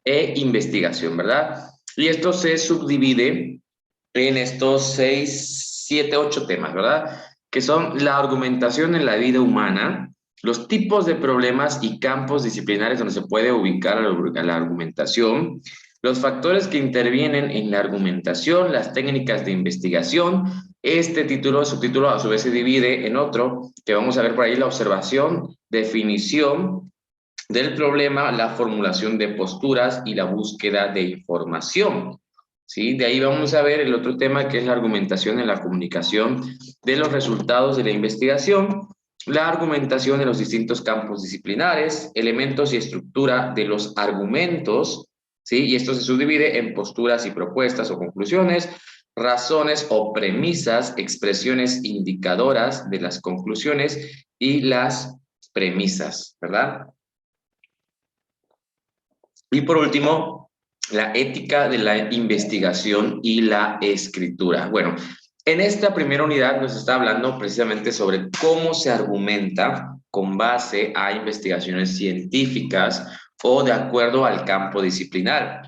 e investigación, ¿verdad? Y esto se subdivide en estos 6, 7, 8 temas, ¿verdad? Que son la argumentación en la vida humana, los tipos de problemas y campos disciplinares donde se puede ubicar a la argumentación, los factores que intervienen en la argumentación, las técnicas de investigación. Este título, subtítulo, a su vez se divide en otro, que vamos a ver por ahí, la observación, definición del problema, la formulación de posturas y la búsqueda de información. ¿Sí? De ahí vamos a ver el otro tema, que es la argumentación en la comunicación de los resultados de la investigación, la argumentación en los distintos campos disciplinares, elementos y estructura de los argumentos, ¿sí? Y esto se subdivide en posturas y propuestas o conclusiones, razones o premisas, expresiones indicadoras de las conclusiones y las premisas, ¿verdad? Y por último, la ética de la investigación y la escritura. Bueno, en esta primera unidad nos está hablando precisamente sobre cómo se argumenta con base a investigaciones científicas o de acuerdo al campo disciplinar.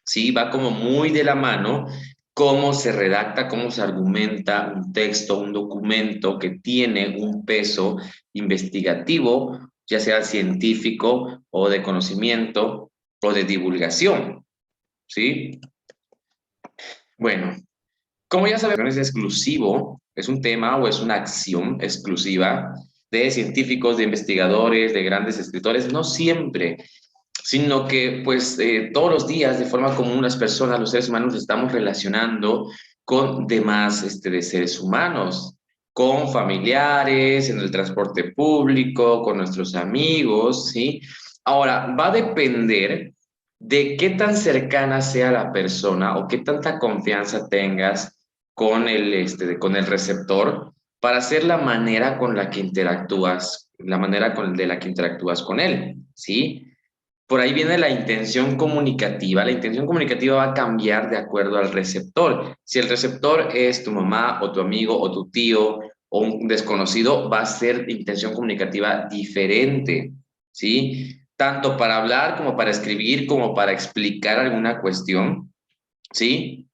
Sí, va como muy de la mano cómo se redacta, cómo se argumenta un texto, un documento que tiene un peso investigativo, ya sea científico o de conocimiento o de divulgación, ¿sí? Bueno, como ya sabemos, es exclusivo, es un tema o es una acción exclusiva de científicos, de investigadores, de grandes escritores, no siempre, sino que pues todos los días de forma común las personas, los seres humanos, estamos relacionando con demás de seres humanos, con familiares, en el transporte público, con nuestros amigos, ¿sí? Ahora, va a depender de qué tan cercana sea la persona o qué tanta confianza tengas con con el receptor para hacer la manera con la que interactúas, la manera de la que interactúas con él, ¿sí? Por ahí viene la intención comunicativa. La intención comunicativa va a cambiar de acuerdo al receptor. Si el receptor es tu mamá o tu amigo o tu tío o un desconocido, va a ser intención comunicativa diferente, ¿sí? Tanto para hablar como para escribir, como para explicar alguna cuestión, ¿sí?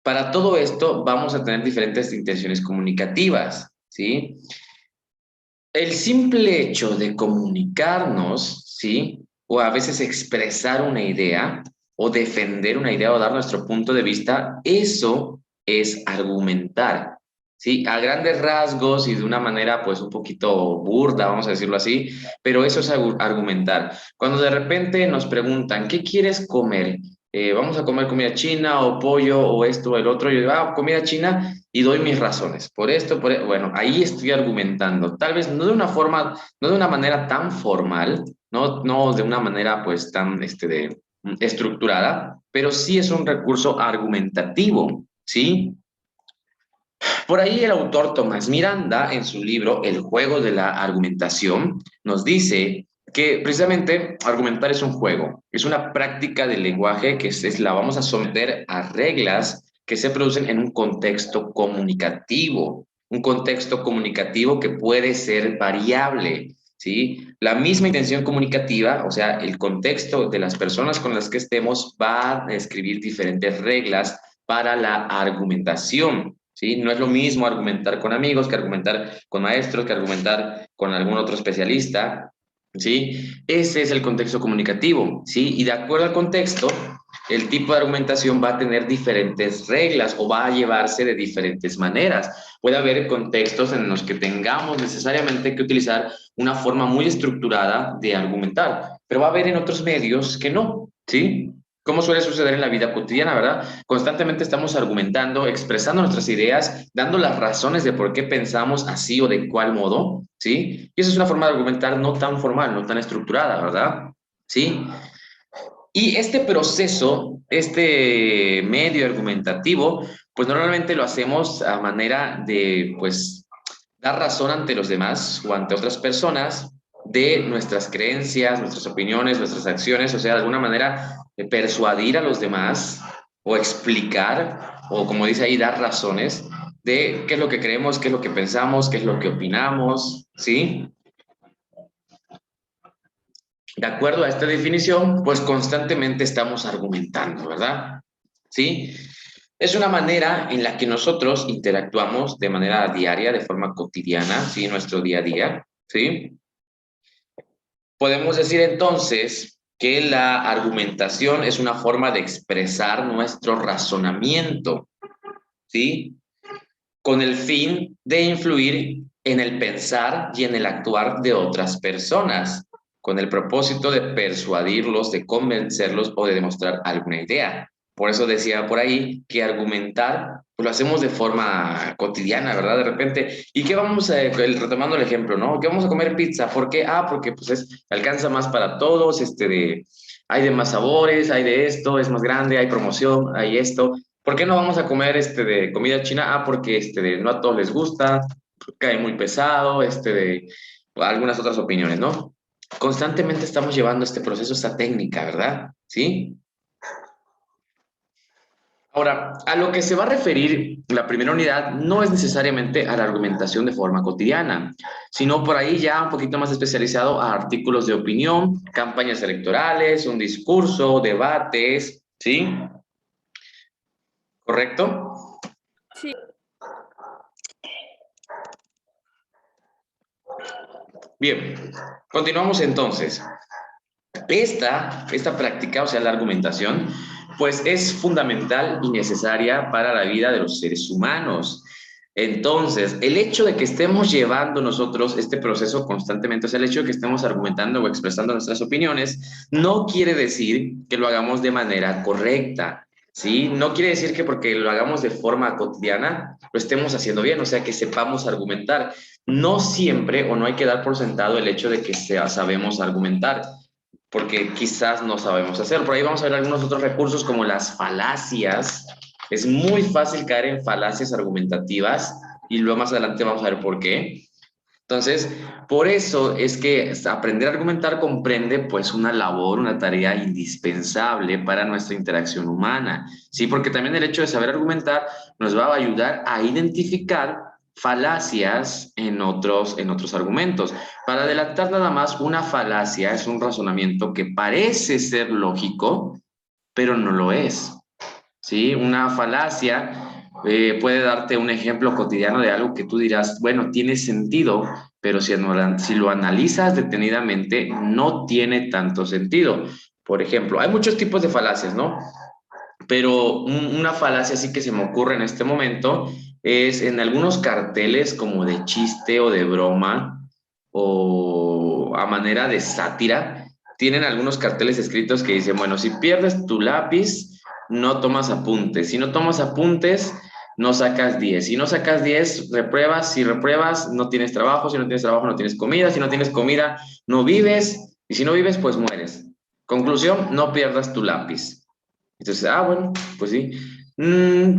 Para todo esto vamos a tener diferentes intenciones comunicativas, ¿sí? El simple hecho de comunicarnos, ¿sí? O a veces expresar una idea, o defender una idea, o dar nuestro punto de vista, eso es argumentar, ¿sí? A grandes rasgos y de una manera, pues, un poquito burda, vamos a decirlo así, pero eso es argumentar. Cuando de repente nos preguntan, ¿qué quieres comer? Vamos a comer comida china o pollo o esto o el otro. Yo digo, comida china, y doy mis razones. Por esto, bueno, ahí estoy argumentando. Tal vez no de una forma, no de una manera tan formal, no de una manera pues tan estructurada, pero sí es un recurso argumentativo, ¿sí? Por ahí el autor Tomás Miranda, en su libro El juego de la argumentación, nos dice que precisamente argumentar es un juego, es una práctica del lenguaje que la vamos a someter a reglas que se producen en un contexto comunicativo que puede ser variable, ¿sí? La misma intención comunicativa, o sea, el contexto de las personas con las que estemos va a escribir diferentes reglas para la argumentación. ¿Sí? No es lo mismo argumentar con amigos que argumentar con maestros, que argumentar con algún otro especialista, ¿sí? Ese es el contexto comunicativo, ¿sí? Y de acuerdo al contexto, el tipo de argumentación va a tener diferentes reglas o va a llevarse de diferentes maneras. Puede haber contextos en los que tengamos necesariamente que utilizar una forma muy estructurada de argumentar, pero va a haber en otros medios que no, ¿sí? Como suele suceder en la vida cotidiana, ¿verdad? Constantemente estamos argumentando, expresando nuestras ideas, dando las razones de por qué pensamos así o de cuál modo, ¿sí? Y esa es una forma de argumentar no tan formal, no tan estructurada, ¿verdad? ¿Sí? Y este proceso, este medio argumentativo, pues normalmente lo hacemos a manera de, pues, dar razón ante los demás o ante otras personas de nuestras creencias, nuestras opiniones, nuestras acciones, o sea, de alguna manera persuadir a los demás o explicar, o como dice ahí, dar razones de qué es lo que creemos, qué es lo que pensamos, qué es lo que opinamos, ¿sí? De acuerdo a esta definición, pues constantemente estamos argumentando, ¿verdad? ¿Sí? Es una manera en la que nosotros interactuamos de manera diaria, de forma cotidiana, ¿sí? Nuestro día a día, ¿sí? Podemos decir entonces que la argumentación es una forma de expresar nuestro razonamiento, ¿sí? Con el fin de influir en el pensar y en el actuar de otras personas, con el propósito de persuadirlos, de convencerlos o de demostrar alguna idea. Por eso decía por ahí que argumentar pues lo hacemos de forma cotidiana, ¿verdad? De repente, ¿y qué vamos a, retomando el ejemplo, ¿no? ¿Qué vamos a comer pizza? ¿Por qué? Ah, porque pues alcanza más para todos, hay de más sabores, hay de esto, es más grande, hay promoción, hay esto. ¿Por qué no vamos a comer de comida china? Ah, porque no a todos les gusta, cae muy pesado, de algunas otras opiniones, ¿no? Constantemente estamos llevando este proceso, esta técnica, ¿verdad? ¿Sí? Ahora, a lo que se va a referir la primera unidad no es necesariamente a la argumentación de forma cotidiana, sino por ahí ya un poquito más especializado a artículos de opinión, campañas electorales, un discurso, debates, ¿sí? ¿Correcto? Sí. Bien, continuamos entonces. Esta práctica, o sea, la argumentación, pues es fundamental y necesaria para la vida de los seres humanos. Entonces, el hecho de que estemos llevando nosotros este proceso constantemente, o sea, el hecho de que estemos argumentando o expresando nuestras opiniones, no quiere decir que lo hagamos de manera correcta, ¿sí? No quiere decir que porque lo hagamos de forma cotidiana, lo estemos haciendo bien, o sea, que sepamos argumentar. No siempre, o no hay que dar por sentado el hecho de que sabemos argumentar porque quizás no sabemos hacer. Por ahí vamos a ver algunos otros recursos como las falacias. Es muy fácil caer en falacias argumentativas y luego más adelante vamos a ver por qué. Entonces, por eso es que aprender a argumentar comprende pues una labor, una tarea indispensable para nuestra interacción humana, ¿sí? Porque también el hecho de saber argumentar nos va a ayudar a identificar falacias en otros argumentos. Para adelantar nada más, una falacia es un razonamiento que parece ser lógico, pero no lo es, ¿sí? Una falacia puede darte un ejemplo cotidiano de algo que tú dirás, bueno, tiene sentido, pero si lo analizas detenidamente, no tiene tanto sentido. Por ejemplo, hay muchos tipos de falacias, ¿no? Pero una falacia sí que se me ocurre en este momento es en algunos carteles como de chiste o de broma o a manera de sátira, tienen algunos carteles escritos que dicen, bueno, si pierdes tu lápiz, no tomas apuntes. Si no tomas apuntes, no sacas 10. Si no sacas 10, repruebas. Si repruebas, no tienes trabajo. Si no tienes trabajo, no tienes comida. Si no tienes comida, no vives. Y si no vives, pues mueres. Conclusión, no pierdas tu lápiz. Entonces, bueno, pues sí.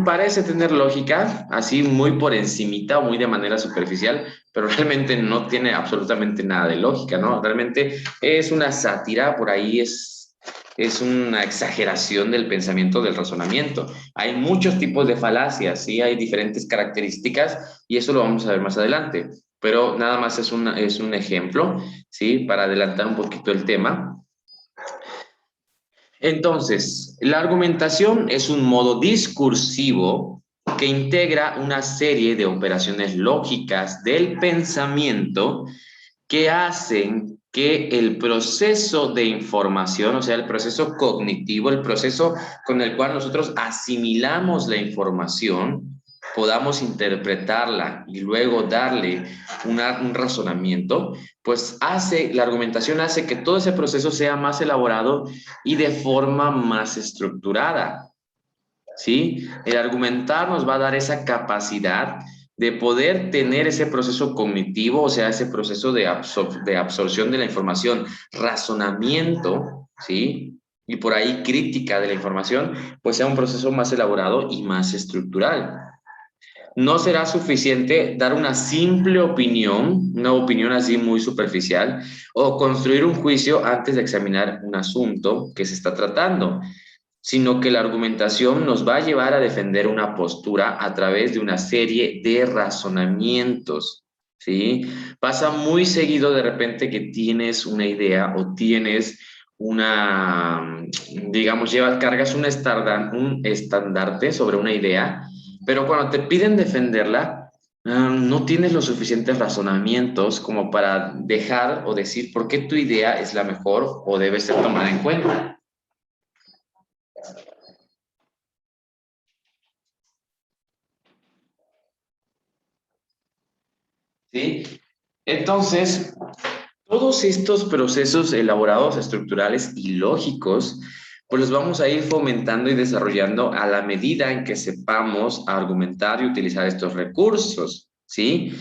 Parece tener lógica, así muy por encimita o muy de manera superficial, pero realmente no tiene absolutamente nada de lógica, ¿no? Realmente es una sátira, por ahí es una exageración del pensamiento, del razonamiento. Hay muchos tipos de falacias, ¿sí? Hay diferentes características y eso lo vamos a ver más adelante, pero nada más es un ejemplo, ¿sí? Para adelantar un poquito el tema. Entonces, la argumentación es un modo discursivo que integra una serie de operaciones lógicas del pensamiento que hacen que el proceso de información, o sea, el proceso cognitivo, el proceso con el cual nosotros asimilamos la información, podamos interpretarla y luego darle un razonamiento, pues la argumentación hace que todo ese proceso sea más elaborado y de forma más estructurada. ¿Sí? El argumentar nos va a dar esa capacidad de poder tener ese proceso cognitivo, o sea, ese proceso de absorción de la información, razonamiento, ¿sí? Y por ahí crítica de la información, pues sea un proceso más elaborado y más estructural. No será suficiente dar una simple opinión, una opinión así muy superficial, o construir un juicio antes de examinar un asunto que se está tratando, sino que la argumentación nos va a llevar a defender una postura a través de una serie de razonamientos. ¿sí? Pasa muy seguido de repente que tienes una idea o tienes una, digamos, cargas un estandarte sobre una idea, pero cuando te piden defenderla, no tienes los suficientes razonamientos como para dejar o decir por qué tu idea es la mejor o debe ser tomada en cuenta. ¿Sí? Entonces, todos estos procesos elaborados, estructurales y lógicos, pues los vamos a ir fomentando y desarrollando a la medida en que sepamos argumentar y utilizar estos recursos, ¿sí?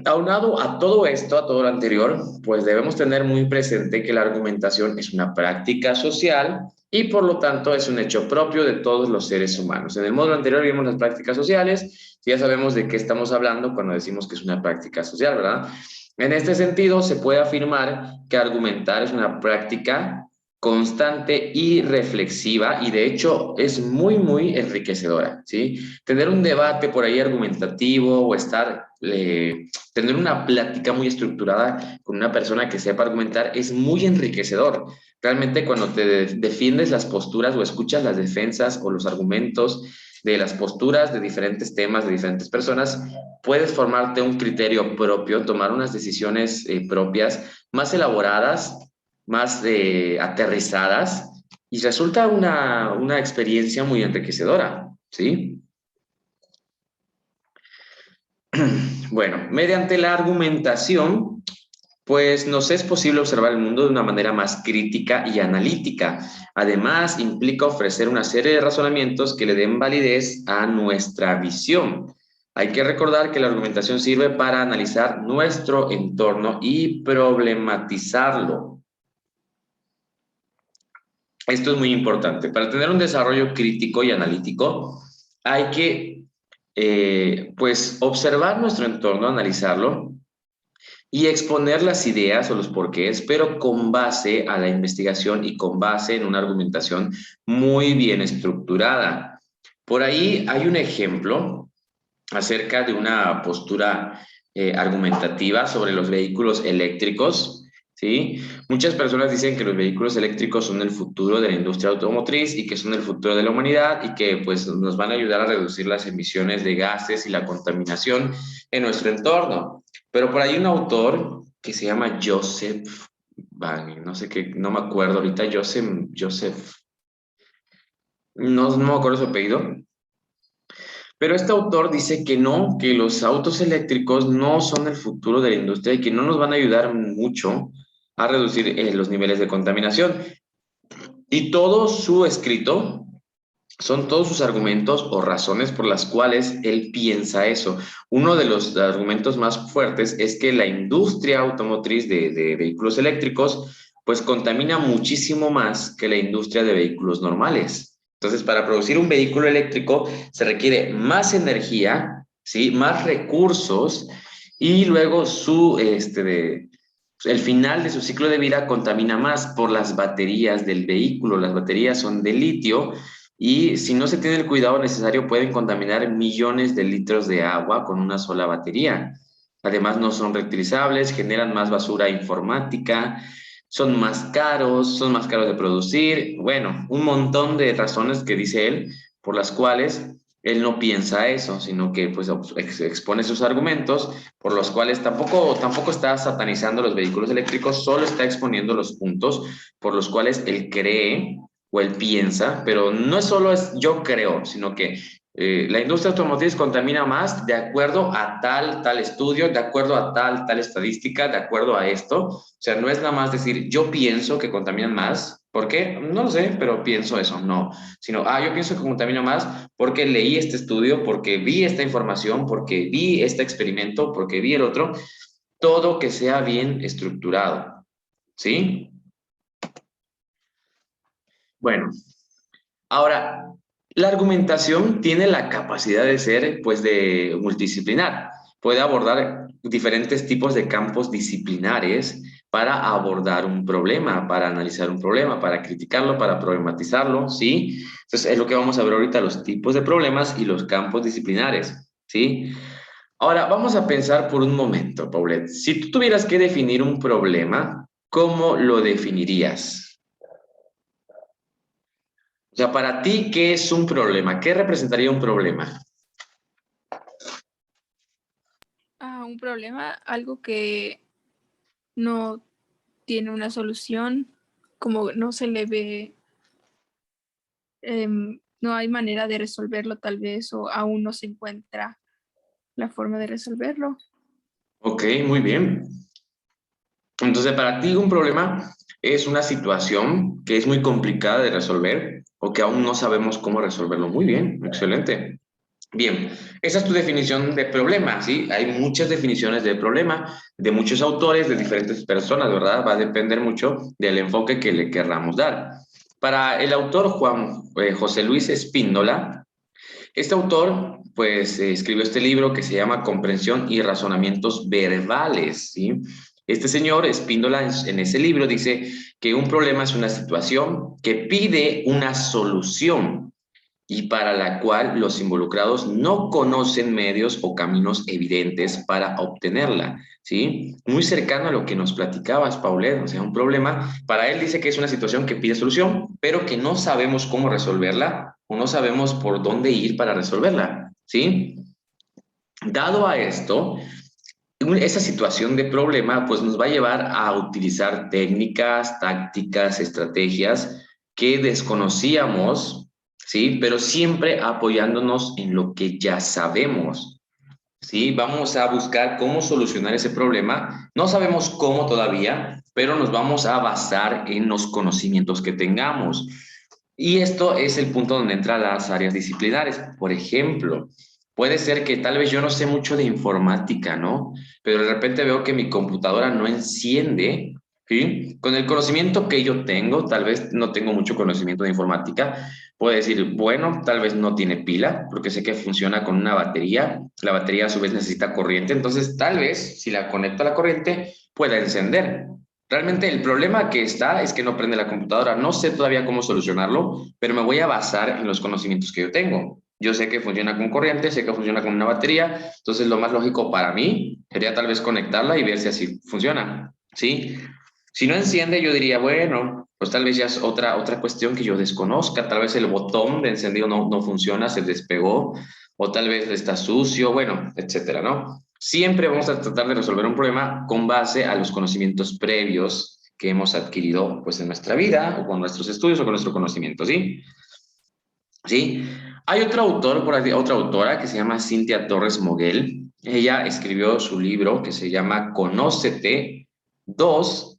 Aunado a todo esto, a todo lo anterior, pues debemos tener muy presente que la argumentación es una práctica social y por lo tanto es un hecho propio de todos los seres humanos. En el módulo anterior vimos las prácticas sociales, ya sabemos de qué estamos hablando cuando decimos que es una práctica social, ¿verdad? En este sentido, se puede afirmar que argumentar es una práctica constante y reflexiva y de hecho es muy enriquecedora, ¿sí? Tener un debate por ahí argumentativo o tener una plática muy estructurada con una persona que sepa argumentar es muy enriquecedor. Realmente cuando defiendes las posturas o escuchas las defensas o los argumentos de las posturas de diferentes temas, de diferentes personas, puedes formarte un criterio propio, tomar unas decisiones propias, más elaboradas, más aterrizadas, y resulta una experiencia muy enriquecedora, ¿sí? Bueno, mediante la argumentación, pues nos es posible observar el mundo de una manera más crítica y analítica. Además, implica ofrecer una serie de razonamientos que le den validez a nuestra visión. Hay que recordar que la argumentación sirve para analizar nuestro entorno y problematizarlo. Esto es muy importante. Para tener un desarrollo crítico y analítico, hay que, pues, observar nuestro entorno, analizarlo y exponer las ideas o los porqués, pero con base a la investigación y con base en una argumentación muy bien estructurada. Por ahí hay un ejemplo acerca de una postura argumentativa sobre los vehículos eléctricos, ¿sí? Muchas personas dicen que los vehículos eléctricos son el futuro de la industria automotriz y que son el futuro de la humanidad y que pues nos van a ayudar a reducir las emisiones de gases y la contaminación en nuestro entorno. Pero por ahí un autor que se llama Joseph Bang, no sé qué, no me acuerdo ahorita, Joseph, no me acuerdo su apellido, pero este autor dice que no, que los autos eléctricos no son el futuro de la industria y que no nos van a ayudar mucho a reducir los niveles de contaminación. Y todo su escrito son todos sus argumentos o razones por las cuales él piensa eso. Uno de los argumentos más fuertes es que la industria automotriz de vehículos eléctricos pues contamina muchísimo más que la industria de vehículos normales. Entonces, para producir un vehículo eléctrico se requiere más energía, ¿sí? Más recursos y luego el final de su ciclo de vida contamina más por las baterías del vehículo. Las baterías son de litio y si no se tiene el cuidado necesario pueden contaminar millones de litros de agua con una sola batería. Además no son reutilizables, generan más basura informática, son más caros de producir. Bueno, un montón de razones que dice él por las cuales él no piensa eso, sino que pues expone sus argumentos por los cuales tampoco está satanizando los vehículos eléctricos, solo está exponiendo los puntos por los cuales él cree o él piensa, pero no es solo es yo creo, sino que la industria automotriz contamina más de acuerdo a tal estudio, de acuerdo a tal estadística, de acuerdo a esto. O sea, no es nada más decir yo pienso que contaminan más. ¿Por qué? No lo sé, pero pienso eso. No, sino, yo pienso que contamino más porque leí este estudio, porque vi esta información, porque vi este experimento, porque vi el otro. Todo que sea bien estructurado. ¿Sí? Bueno, ahora, la argumentación tiene la capacidad de ser, pues, de multidisciplinar. Puede abordar diferentes tipos de campos disciplinares para abordar un problema, para analizar un problema, para criticarlo, para problematizarlo, ¿sí? Entonces, es lo que vamos a ver ahorita, los tipos de problemas y los campos disciplinares, ¿sí? Ahora, vamos a pensar por un momento, Paulette. Si tú tuvieras que definir un problema, ¿cómo lo definirías? O sea, para ti, ¿qué es un problema? ¿Qué representaría un problema? Un problema, algo que no tiene una solución, como no se le ve, no hay manera de resolverlo tal vez, o aún no se encuentra la forma de resolverlo. Ok, muy bien. Entonces, para ti un problema es una situación que es muy complicada de resolver o que aún no sabemos cómo resolverlo. Muy bien, excelente. Bien, esa es tu definición de problema, ¿sí? Hay muchas definiciones de problema de muchos autores, de diferentes personas, ¿verdad? Va a depender mucho del enfoque que le querramos dar. Para el autor Juan José Luis Espíndola, este autor, pues, escribió este libro que se llama Comprensión y Razonamientos Verbales, ¿sí? Este señor, Espíndola, en ese libro dice que un problema es una situación que pide una solución y para la cual los involucrados no conocen medios o caminos evidentes para obtenerla, ¿sí? Muy cercano a lo que nos platicabas, Paulette, o sea, un problema, para él dice que es una situación que pide solución, pero que no sabemos cómo resolverla o no sabemos por dónde ir para resolverla, ¿sí? Dado a esto, esa situación de problema pues nos va a llevar a utilizar técnicas, tácticas, estrategias que desconocíamos, ¿sí? Pero siempre apoyándonos en lo que ya sabemos, ¿sí? Vamos a buscar cómo solucionar ese problema. No sabemos cómo todavía, pero nos vamos a basar en los conocimientos que tengamos. Y esto es el punto donde entran las áreas disciplinares. Por ejemplo, puede ser que tal vez yo no sé mucho de informática, ¿no? Pero de repente veo que mi computadora no enciende, ¿sí? Con el conocimiento que yo tengo, tal vez no tengo mucho conocimiento de informática, puedo decir, bueno, tal vez no tiene pila, porque sé que funciona con una batería. La batería a su vez necesita corriente, entonces tal vez si la conecto a la corriente pueda encender. Realmente el problema que está es que no prende la computadora. No sé todavía cómo solucionarlo, pero me voy a basar en los conocimientos que yo tengo. Yo sé que funciona con corriente, sé que funciona con una batería, entonces lo más lógico para mí sería tal vez conectarla y ver si así funciona, ¿sí? Si no enciende, yo diría, bueno, pues tal vez ya es otra cuestión que yo desconozca, tal vez el botón de encendido no funciona, se despegó, o tal vez está sucio, bueno, etcétera, ¿no? Siempre vamos a tratar de resolver un problema con base a los conocimientos previos que hemos adquirido pues en nuestra vida o con nuestros estudios o con nuestro conocimiento, ¿sí? ¿Sí? Hay otro autor, por ahí, otra autora que se llama Cintia Torres Moguel. Ella escribió su libro que se llama Conócete 2,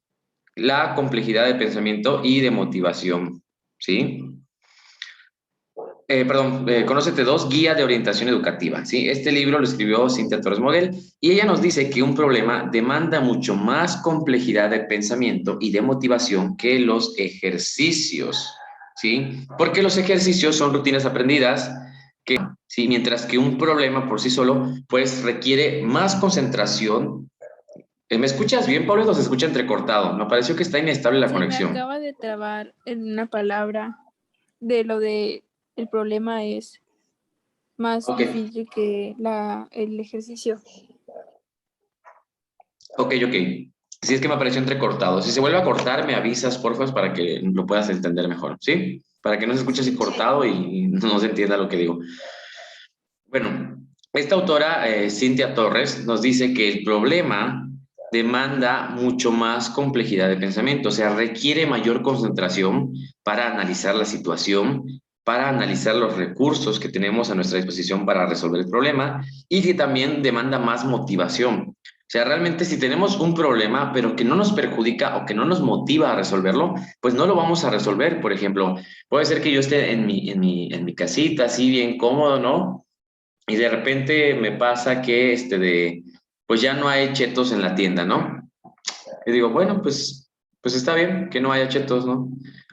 la complejidad de pensamiento y de motivación, ¿sí? Conócete 2, Guía de Orientación Educativa, ¿sí? Este libro lo escribió Cintia Torres Moguel y ella nos dice que un problema demanda mucho más complejidad de pensamiento y de motivación que los ejercicios, ¿sí? Porque los ejercicios son rutinas aprendidas que, ¿sí? Mientras que un problema por sí solo, pues requiere más concentración. ¿Me escuchas bien, Pablo? ¿O se escucha entrecortado? Me pareció que está inestable la Se me conexión. acaba de trabar en una palabra de lo de el problema es más Ok, difícil que el ejercicio. ok. Si es que me apareció entrecortado. Si se vuelve a cortar, me avisas, porfa, para que lo puedas entender mejor, ¿sí? Para que no se escuche así Sí, cortado y no se entienda lo que digo. Bueno, esta autora, Cintia Torres, nos dice que el problema demanda mucho más complejidad de pensamiento, o sea, requiere mayor concentración para analizar la situación, para analizar los recursos que tenemos a nuestra disposición para resolver el problema y que también demanda más motivación. O sea, realmente si tenemos un problema, pero que no nos perjudica o que no nos motiva a resolverlo, pues no lo vamos a resolver. Por ejemplo, puede ser que yo esté en mi casita, así bien cómodo, ¿no? Y de repente me pasa que pues ya no hay chetos en la tienda, ¿no? Y digo, bueno, pues está bien que no haya chetos, ¿no?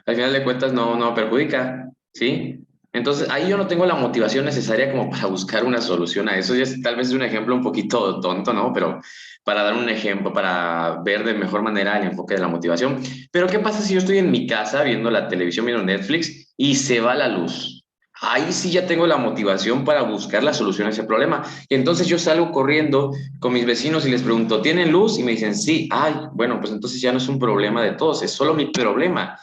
Al final de cuentas no perjudica, ¿sí? Entonces ahí yo no tengo la motivación necesaria como para buscar una solución a eso. Tal vez es un ejemplo un poquito tonto, ¿no? Pero para dar un ejemplo, para ver de mejor manera el enfoque de la motivación. Pero ¿qué pasa si yo estoy en mi casa viendo la televisión, viendo Netflix y se va la luz? ahí sí ya tengo la motivación para buscar la solución a ese problema. Y entonces yo salgo corriendo con mis vecinos y les pregunto, ¿tienen luz? Y me dicen, sí. Ay, bueno, pues entonces ya no es un problema de todos, es solo mi problema.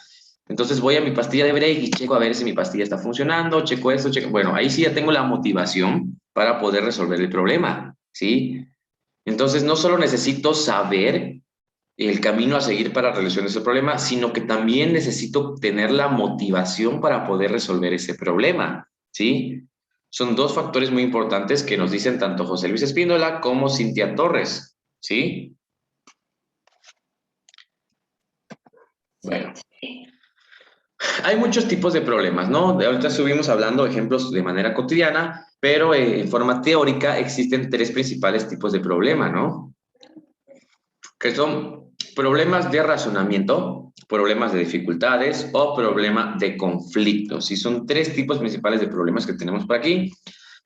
Entonces voy a mi pastilla de break y checo a ver si mi pastilla está funcionando, checo esto, checo... Bueno, ahí sí ya tengo la motivación para poder resolver el problema, ¿sí? Entonces no solo necesito saber el camino a seguir para resolver ese problema, sino que también necesito tener la motivación para poder resolver ese problema, ¿sí? Son dos factores muy importantes que nos dicen tanto José Luis Espíndola como Cintia Torres, ¿sí? Sí, Bueno, hay muchos tipos de problemas, ¿no? Ahorita estuvimos hablando de ejemplos de manera cotidiana, pero en forma teórica existen tres principales tipos de problema, ¿no? Que son problemas de razonamiento, problemas de dificultades o problema de conflictos. Y son tres tipos principales de problemas que tenemos por aquí.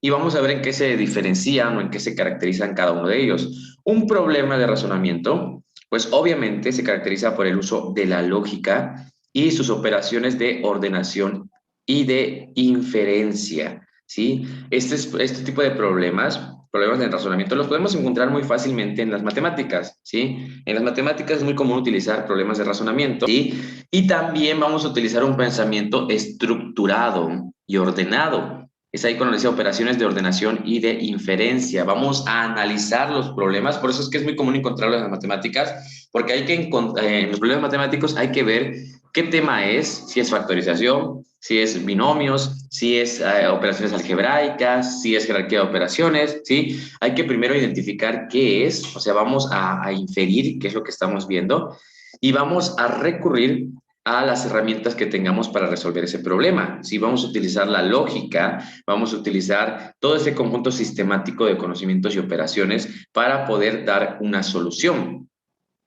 Y vamos a ver en qué se diferencian o en qué se caracterizan cada uno de ellos. Un problema de razonamiento, pues obviamente se caracteriza por el uso de la lógica y sus operaciones de ordenación y de inferencia, ¿sí? Este tipo de problemas de razonamiento, los podemos encontrar muy fácilmente en las matemáticas, ¿sí? En las matemáticas es muy común utilizar problemas de razonamiento, ¿sí? Y también vamos a utilizar un pensamiento estructurado y ordenado. Es ahí cuando dice operaciones de ordenación y de inferencia. Vamos a analizar los problemas, por eso es que es muy común encontrarlos en las matemáticas, porque hay que en los problemas matemáticos hay que ver qué tema es, si es factorización, si es binomios, si es operaciones algebraicas, si es jerarquía de operaciones, ¿sí? Hay que primero identificar qué es, o sea, vamos a inferir qué es lo que estamos viendo y vamos a recurrir a las herramientas que tengamos para resolver ese problema. Si vamos a utilizar la lógica, vamos a utilizar todo ese conjunto sistemático de conocimientos y operaciones para poder dar una solución,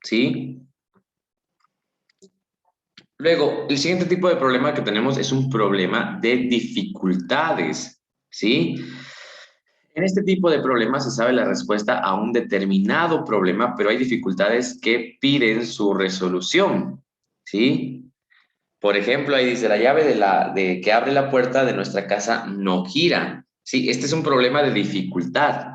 ¿sí? Luego, el siguiente tipo de problema que tenemos es un problema de dificultades, ¿sí? En este tipo de problemas se sabe la respuesta a un determinado problema, pero hay dificultades que piden su resolución, ¿sí? Por ejemplo, ahí dice, la llave de que abre la puerta de nuestra casa no gira. Sí, este es un problema de dificultad.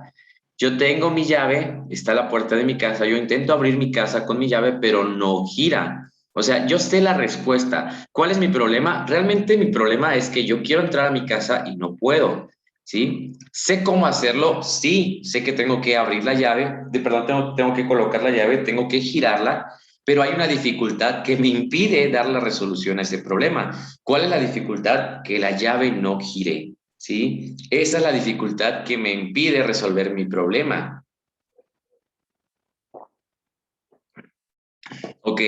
Yo tengo mi llave, está la puerta de mi casa, yo intento abrir mi casa con mi llave, pero no gira. O sea, yo sé la respuesta. ¿Cuál es mi problema? Realmente mi problema es que yo quiero entrar a mi casa y no puedo, ¿sí? ¿Sé cómo hacerlo? Sí, sé que tengo que abrir la llave, perdón, tengo que colocar la llave, tengo que girarla, pero hay una dificultad que me impide dar la resolución a ese problema. ¿Cuál es la dificultad? Que la llave no gire, ¿sí? Esa es la dificultad que me impide resolver mi problema, ¿ok?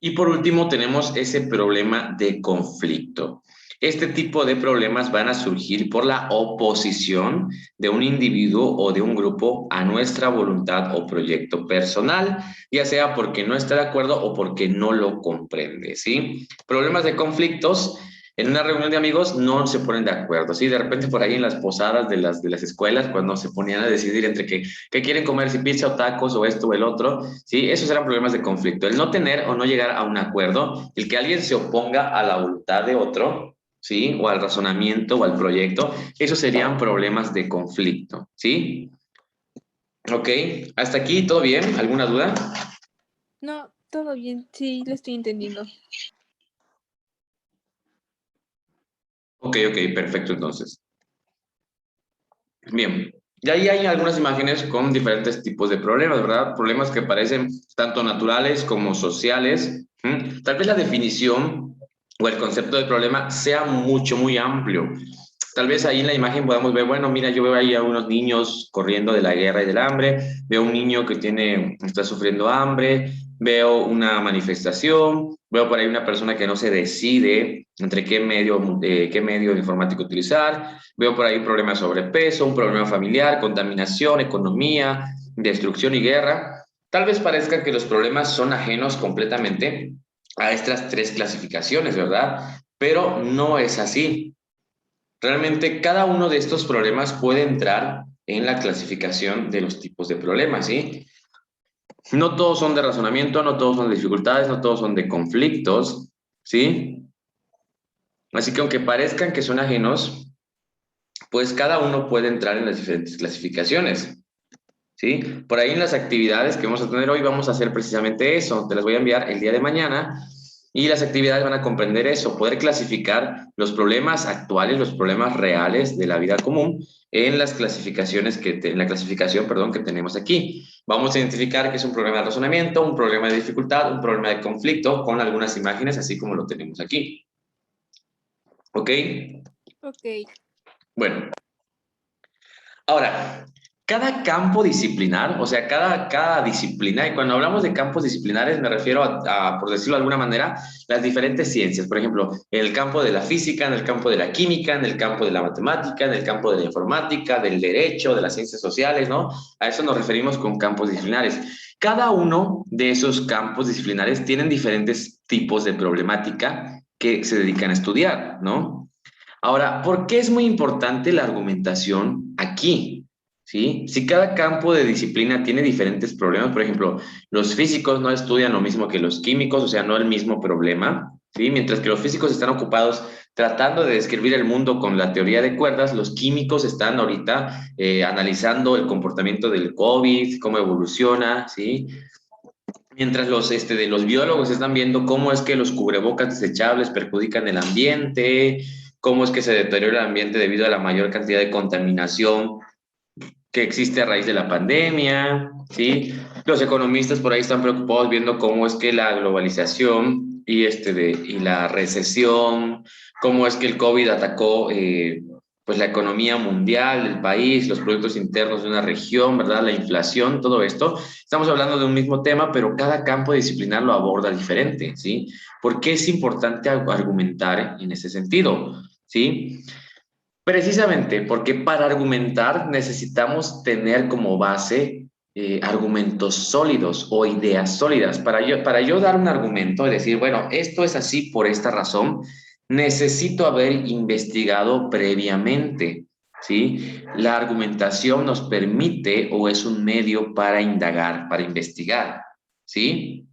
Y por último tenemos ese problema de conflicto. Este tipo de problemas van a surgir por la oposición de un individuo o de un grupo a nuestra voluntad o proyecto personal, ya sea porque no está de acuerdo o porque no lo comprende, ¿sí? Problemas de conflictos. En una reunión de amigos no se ponen de acuerdo, ¿sí? De repente por ahí en las posadas de las escuelas, cuando se ponían a decidir entre qué quieren comer, si pizza o tacos o esto o el otro, ¿sí? Esos eran problemas de conflicto. El no tener o no llegar a un acuerdo, el que alguien se oponga a la voluntad de otro, ¿sí? O al razonamiento o al proyecto, esos serían problemas de conflicto, ¿sí? Ok, hasta aquí, ¿todo bien? ¿Alguna duda? no, todo bien, sí, lo estoy entendiendo. Ok, ok, perfecto entonces. Bien, y ahí hay algunas imágenes con diferentes tipos de problemas, ¿verdad? Problemas que parecen tanto naturales como sociales. ¿Mm? Tal vez la definición o el concepto del problema sea mucho, muy amplio. Tal vez ahí en la imagen podamos ver, bueno, mira, yo veo ahí a unos niños corriendo de la guerra y del hambre, veo un niño que está sufriendo hambre, veo una manifestación, veo por ahí una persona que no se decide entre qué medio informático utilizar, veo por ahí problemas sobre peso, un problema familiar, contaminación, economía, destrucción y guerra. Tal vez parezca que los problemas son ajenos completamente a estas tres clasificaciones, ¿verdad? Pero no es así. Realmente cada uno de estos problemas puede entrar en la clasificación de los tipos de problemas, ¿sí? No todos son de razonamiento, no todos son de dificultades, no todos son de conflictos, ¿sí? Así que aunque parezcan que son ajenos, pues cada uno puede entrar en las diferentes clasificaciones, ¿sí? Por ahí en las actividades que vamos a tener hoy vamos a hacer precisamente eso. Te las voy a enviar el día de mañana y las actividades van a comprender eso, poder clasificar los problemas actuales, los problemas reales de la vida común en las clasificaciones en la clasificación, perdón, que tenemos aquí. Vamos a identificar que es un problema de razonamiento, un problema de dificultad, un problema de conflicto con algunas imágenes, así como lo tenemos aquí. ¿Ok? Ok. Bueno, ahora, cada campo disciplinar, o sea, cada disciplina, y cuando hablamos de campos disciplinares me refiero por decirlo de alguna manera, las diferentes ciencias. Por ejemplo, en el campo de la física, en el campo de la química, en el campo de la matemática, en el campo de la informática, del derecho, de las ciencias sociales, ¿no? A eso nos referimos con campos disciplinares. Cada uno de esos campos disciplinares tienen diferentes tipos de problemática que se dedican a estudiar, ¿no? Ahora, ¿por qué es muy importante la argumentación aquí? ¿Sí? Si cada campo de disciplina tiene diferentes problemas, por ejemplo, los físicos no estudian lo mismo que los químicos, o sea, no el mismo problema, ¿sí? Mientras que los físicos están ocupados tratando de describir el mundo con la teoría de cuerdas, los químicos están ahorita analizando el comportamiento del COVID, cómo evoluciona, ¿sí? Mientras de los biólogos están viendo cómo es que los cubrebocas desechables perjudican el ambiente, cómo es que se deteriora el ambiente debido a la mayor cantidad de contaminación que existe a raíz de la pandemia, ¿sí? Los economistas por ahí están preocupados viendo cómo es que la globalización y la recesión, cómo es que el COVID atacó pues la economía mundial del país, los productos internos de una región, ¿verdad? La inflación, todo esto. Estamos hablando de un mismo tema, pero cada campo disciplinar lo aborda diferente, ¿sí? ¿Por qué es importante argumentar en ese sentido? ¿Sí? Precisamente porque para argumentar necesitamos tener como base argumentos sólidos o ideas sólidas. Para yo dar un argumento y decir, bueno, esto es así por esta razón, necesito haber investigado previamente, ¿sí? La argumentación nos permite o es un medio para indagar, para investigar, ¿sí?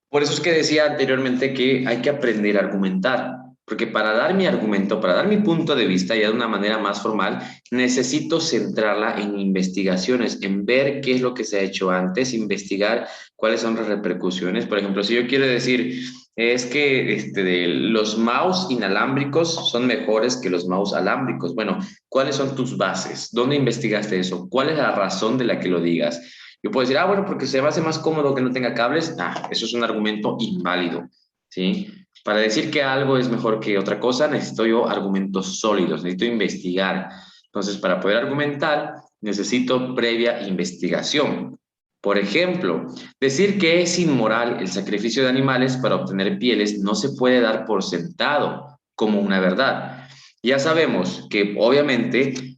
Por eso es que decía anteriormente que hay que aprender a argumentar, porque para dar mi argumento, para dar mi punto de vista ya de una manera más formal, necesito centrarla en investigaciones, en ver qué es lo que se ha hecho antes, investigar cuáles son las repercusiones. Por ejemplo, si yo quiero decir, es que los mouse inalámbricos son mejores que los mouse alámbricos. Bueno, ¿cuáles son tus bases? ¿Dónde investigaste eso? ¿Cuál es la razón de la que lo digas? Yo puedo decir, bueno, porque se me hace más cómodo que no tenga cables. Eso es un argumento inválido, ¿sí? Para decir que algo es mejor que otra cosa, necesito yo argumentos sólidos, necesito investigar. Entonces, para poder argumentar, necesito previa investigación. Por ejemplo, decir que es inmoral el sacrificio de animales para obtener pieles no se puede dar por sentado como una verdad. Ya sabemos que obviamente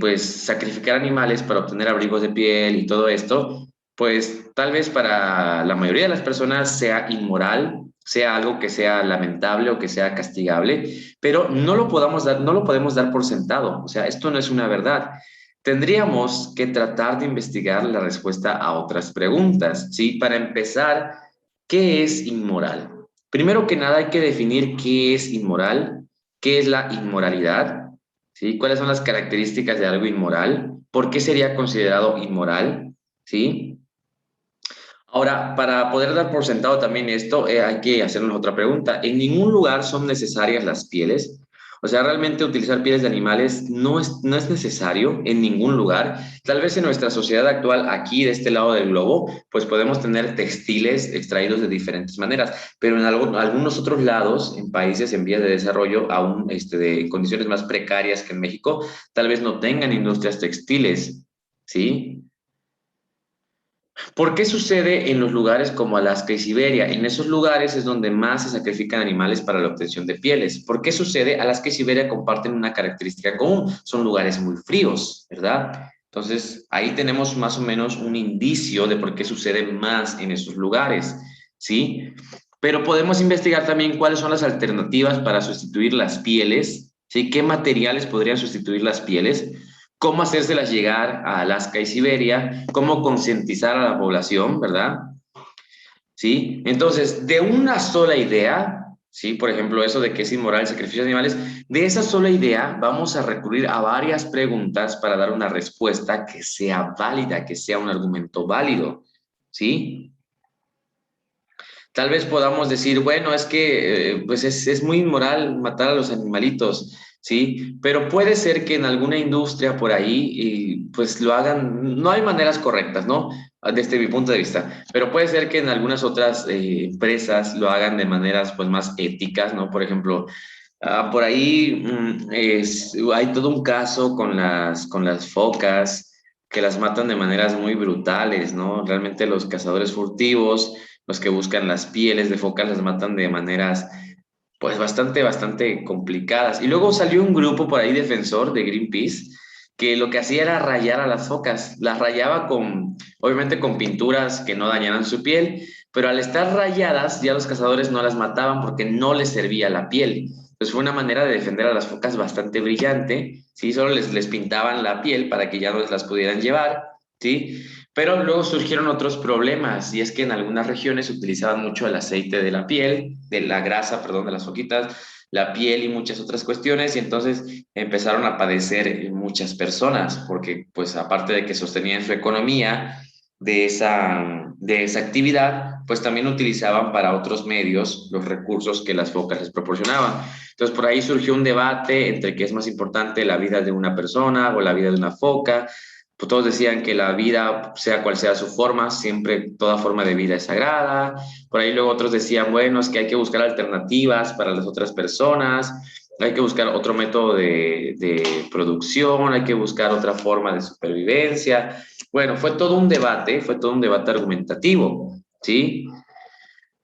pues sacrificar animales para obtener abrigos de piel y todo esto, pues tal vez para la mayoría de las personas sea inmoral, sea algo que sea lamentable o que sea castigable, pero no lo podemos dar por sentado. O sea, esto no es una verdad. Tendríamos que tratar de investigar la respuesta a otras preguntas, ¿sí? Para empezar, ¿qué es inmoral? Primero que nada hay que definir qué es inmoral, qué es la inmoralidad, ¿sí? ¿Cuáles son las características de algo inmoral? ¿Por qué sería considerado inmoral? ¿Sí? Ahora, para poder dar por sentado también esto, hay que hacernos otra pregunta. ¿En ningún lugar son necesarias las pieles? O sea, realmente utilizar pieles de animales no es necesario en ningún lugar. Tal vez en nuestra sociedad actual, aquí de este lado del globo, pues podemos tener textiles extraídos de diferentes maneras, pero en algunos otros lados, en países en vías de desarrollo, aún de condiciones más precarias que en México, tal vez no tengan industrias textiles, ¿sí? ¿Por qué sucede en los lugares como Alaska y Siberia? En esos lugares es donde más se sacrifican animales para la obtención de pieles. ¿Por qué sucede? Alaska y Siberia comparten una característica común, son lugares muy fríos, ¿verdad? Entonces, ahí tenemos más o menos un indicio de por qué sucede más en esos lugares, ¿sí? Pero podemos investigar también cuáles son las alternativas para sustituir las pieles, ¿sí? ¿Qué materiales podrían sustituir las pieles? Cómo hacérselas llegar a Alaska y Siberia, cómo concientizar a la población, ¿verdad? ¿Sí? Entonces, de una sola idea ¿sí? Por ejemplo, eso de que es inmoral el sacrificio de animales. De esa sola idea vamos a recurrir a varias preguntas para dar una respuesta que sea válida, que sea un argumento válido, ¿sí? Tal vez podamos decir, bueno, es que pues es muy inmoral matar a los animalitos, ¿sí? Pero puede ser que en alguna industria por ahí pues lo hagan, no hay maneras correctas, ¿no? Desde mi punto de vista, pero puede ser que en algunas otras empresas lo hagan de maneras pues más éticas, ¿no? Por ejemplo, por ahí hay todo un caso con las focas que las matan de maneras muy brutales, ¿no? Realmente los cazadores furtivos, los que buscan las pieles de focas, las matan de maneras pues bastante complicadas. Y luego salió un grupo por ahí defensor de Greenpeace que lo que hacía era rayar a las focas, las rayaba obviamente con pinturas que no dañaran su piel, pero al estar rayadas ya los cazadores no las mataban porque no les servía la piel. Entonces fue una manera de defender a las focas bastante brillante, ¿sí? Solo les pintaban la piel para que ya no las pudieran llevar, ¿sí? Pero luego surgieron otros problemas, y es que en algunas regiones se utilizaba mucho el aceite de la piel, de la grasa, perdón, de las foquitas, la piel y muchas otras cuestiones, y entonces empezaron a padecer muchas personas, porque pues aparte de que sostenían su economía de esa actividad, pues también utilizaban para otros medios los recursos que las focas les proporcionaban. Entonces por ahí surgió un debate entre qué es más importante, la vida de una persona o la vida de una foca. Pues todos decían que la vida, sea cual sea su forma, siempre toda forma de vida es sagrada. Por ahí luego otros decían, bueno, es que hay que buscar alternativas para las otras personas, hay que buscar otro método de producción, hay que buscar otra forma de supervivencia. Bueno, fue todo un debate argumentativo, ¿sí?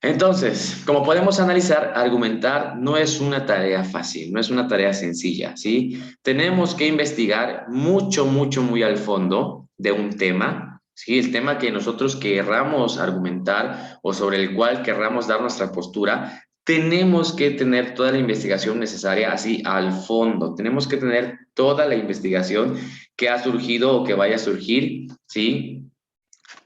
Entonces, como podemos analizar, argumentar no es una tarea fácil, no es una tarea sencilla, ¿sí? Tenemos que investigar muy al fondo de un tema, ¿sí? El tema que nosotros querramos argumentar o sobre el cual querramos dar nuestra postura, tenemos que tener toda la investigación necesaria así al fondo, tenemos que tener toda la investigación que ha surgido o que vaya a surgir, ¿sí?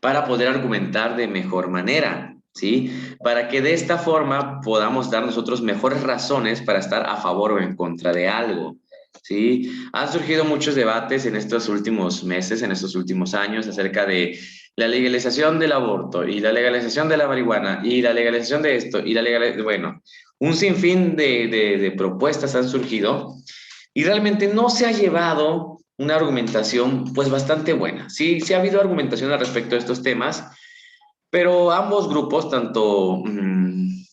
Para poder argumentar de mejor manera, ¿sí? Para que de esta forma podamos dar nosotros mejores razones para estar a favor o en contra de algo, ¿sí? Han surgido muchos debates en estos últimos meses, en estos últimos años, acerca de la legalización del aborto y la legalización de la marihuana y la legalización de esto y la legalización, bueno, un sinfín de propuestas han surgido y realmente no se ha llevado una argumentación pues bastante buena. Sí, sí ha habido argumentación al respecto de estos temas, pero ambos grupos, tanto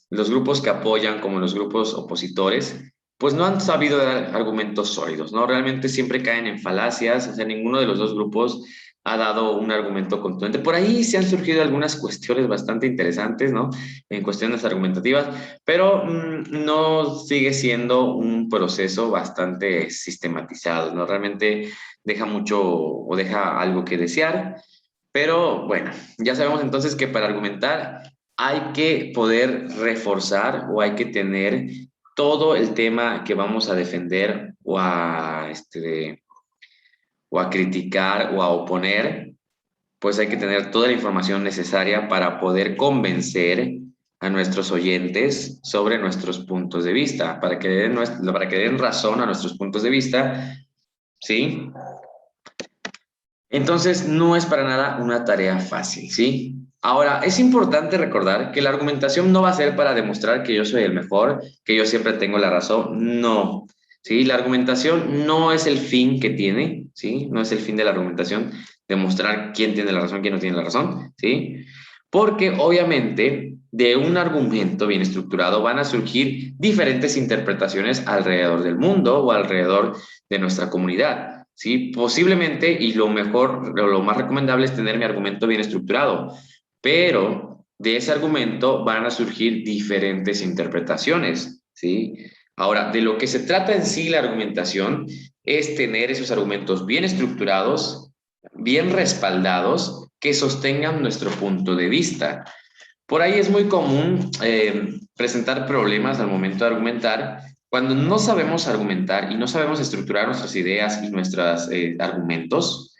los grupos que apoyan como los grupos opositores, pues no han sabido dar argumentos sólidos, ¿no? Realmente siempre caen en falacias, o sea, ninguno de los dos grupos ha dado un argumento contundente. Por ahí se han surgido algunas cuestiones bastante interesantes, ¿no? En cuestiones argumentativas, pero no sigue siendo un proceso bastante sistematizado, ¿no? Realmente deja mucho o deja algo que desear, pero bueno, ya sabemos entonces que para argumentar hay que poder reforzar o hay que tener todo el tema que vamos a defender o a criticar o a oponer, pues hay que tener toda la información necesaria para poder convencer a nuestros oyentes sobre nuestros puntos de vista, para que den razón a nuestros puntos de vista, ¿sí? Entonces, no es para nada una tarea fácil, ¿sí? Ahora, es importante recordar que la argumentación no va a ser para demostrar que yo soy el mejor, que yo siempre tengo la razón, no, ¿sí? La argumentación no es el fin que tiene, ¿sí? No es el fin de la argumentación, demostrar quién tiene la razón, quién no tiene la razón, ¿sí? Porque obviamente de un argumento bien estructurado van a surgir diferentes interpretaciones alrededor del mundo o alrededor de nuestra comunidad. ¿Sí? Posiblemente, y lo mejor, lo más recomendable es tener mi argumento bien estructurado, pero de ese argumento van a surgir diferentes interpretaciones, ¿sí? Ahora, de lo que se trata en sí la argumentación es tener esos argumentos bien estructurados, bien respaldados, que sostengan nuestro punto de vista. Por ahí es muy común presentar problemas al momento de argumentar cuando no sabemos argumentar y no sabemos estructurar nuestras ideas y nuestros argumentos,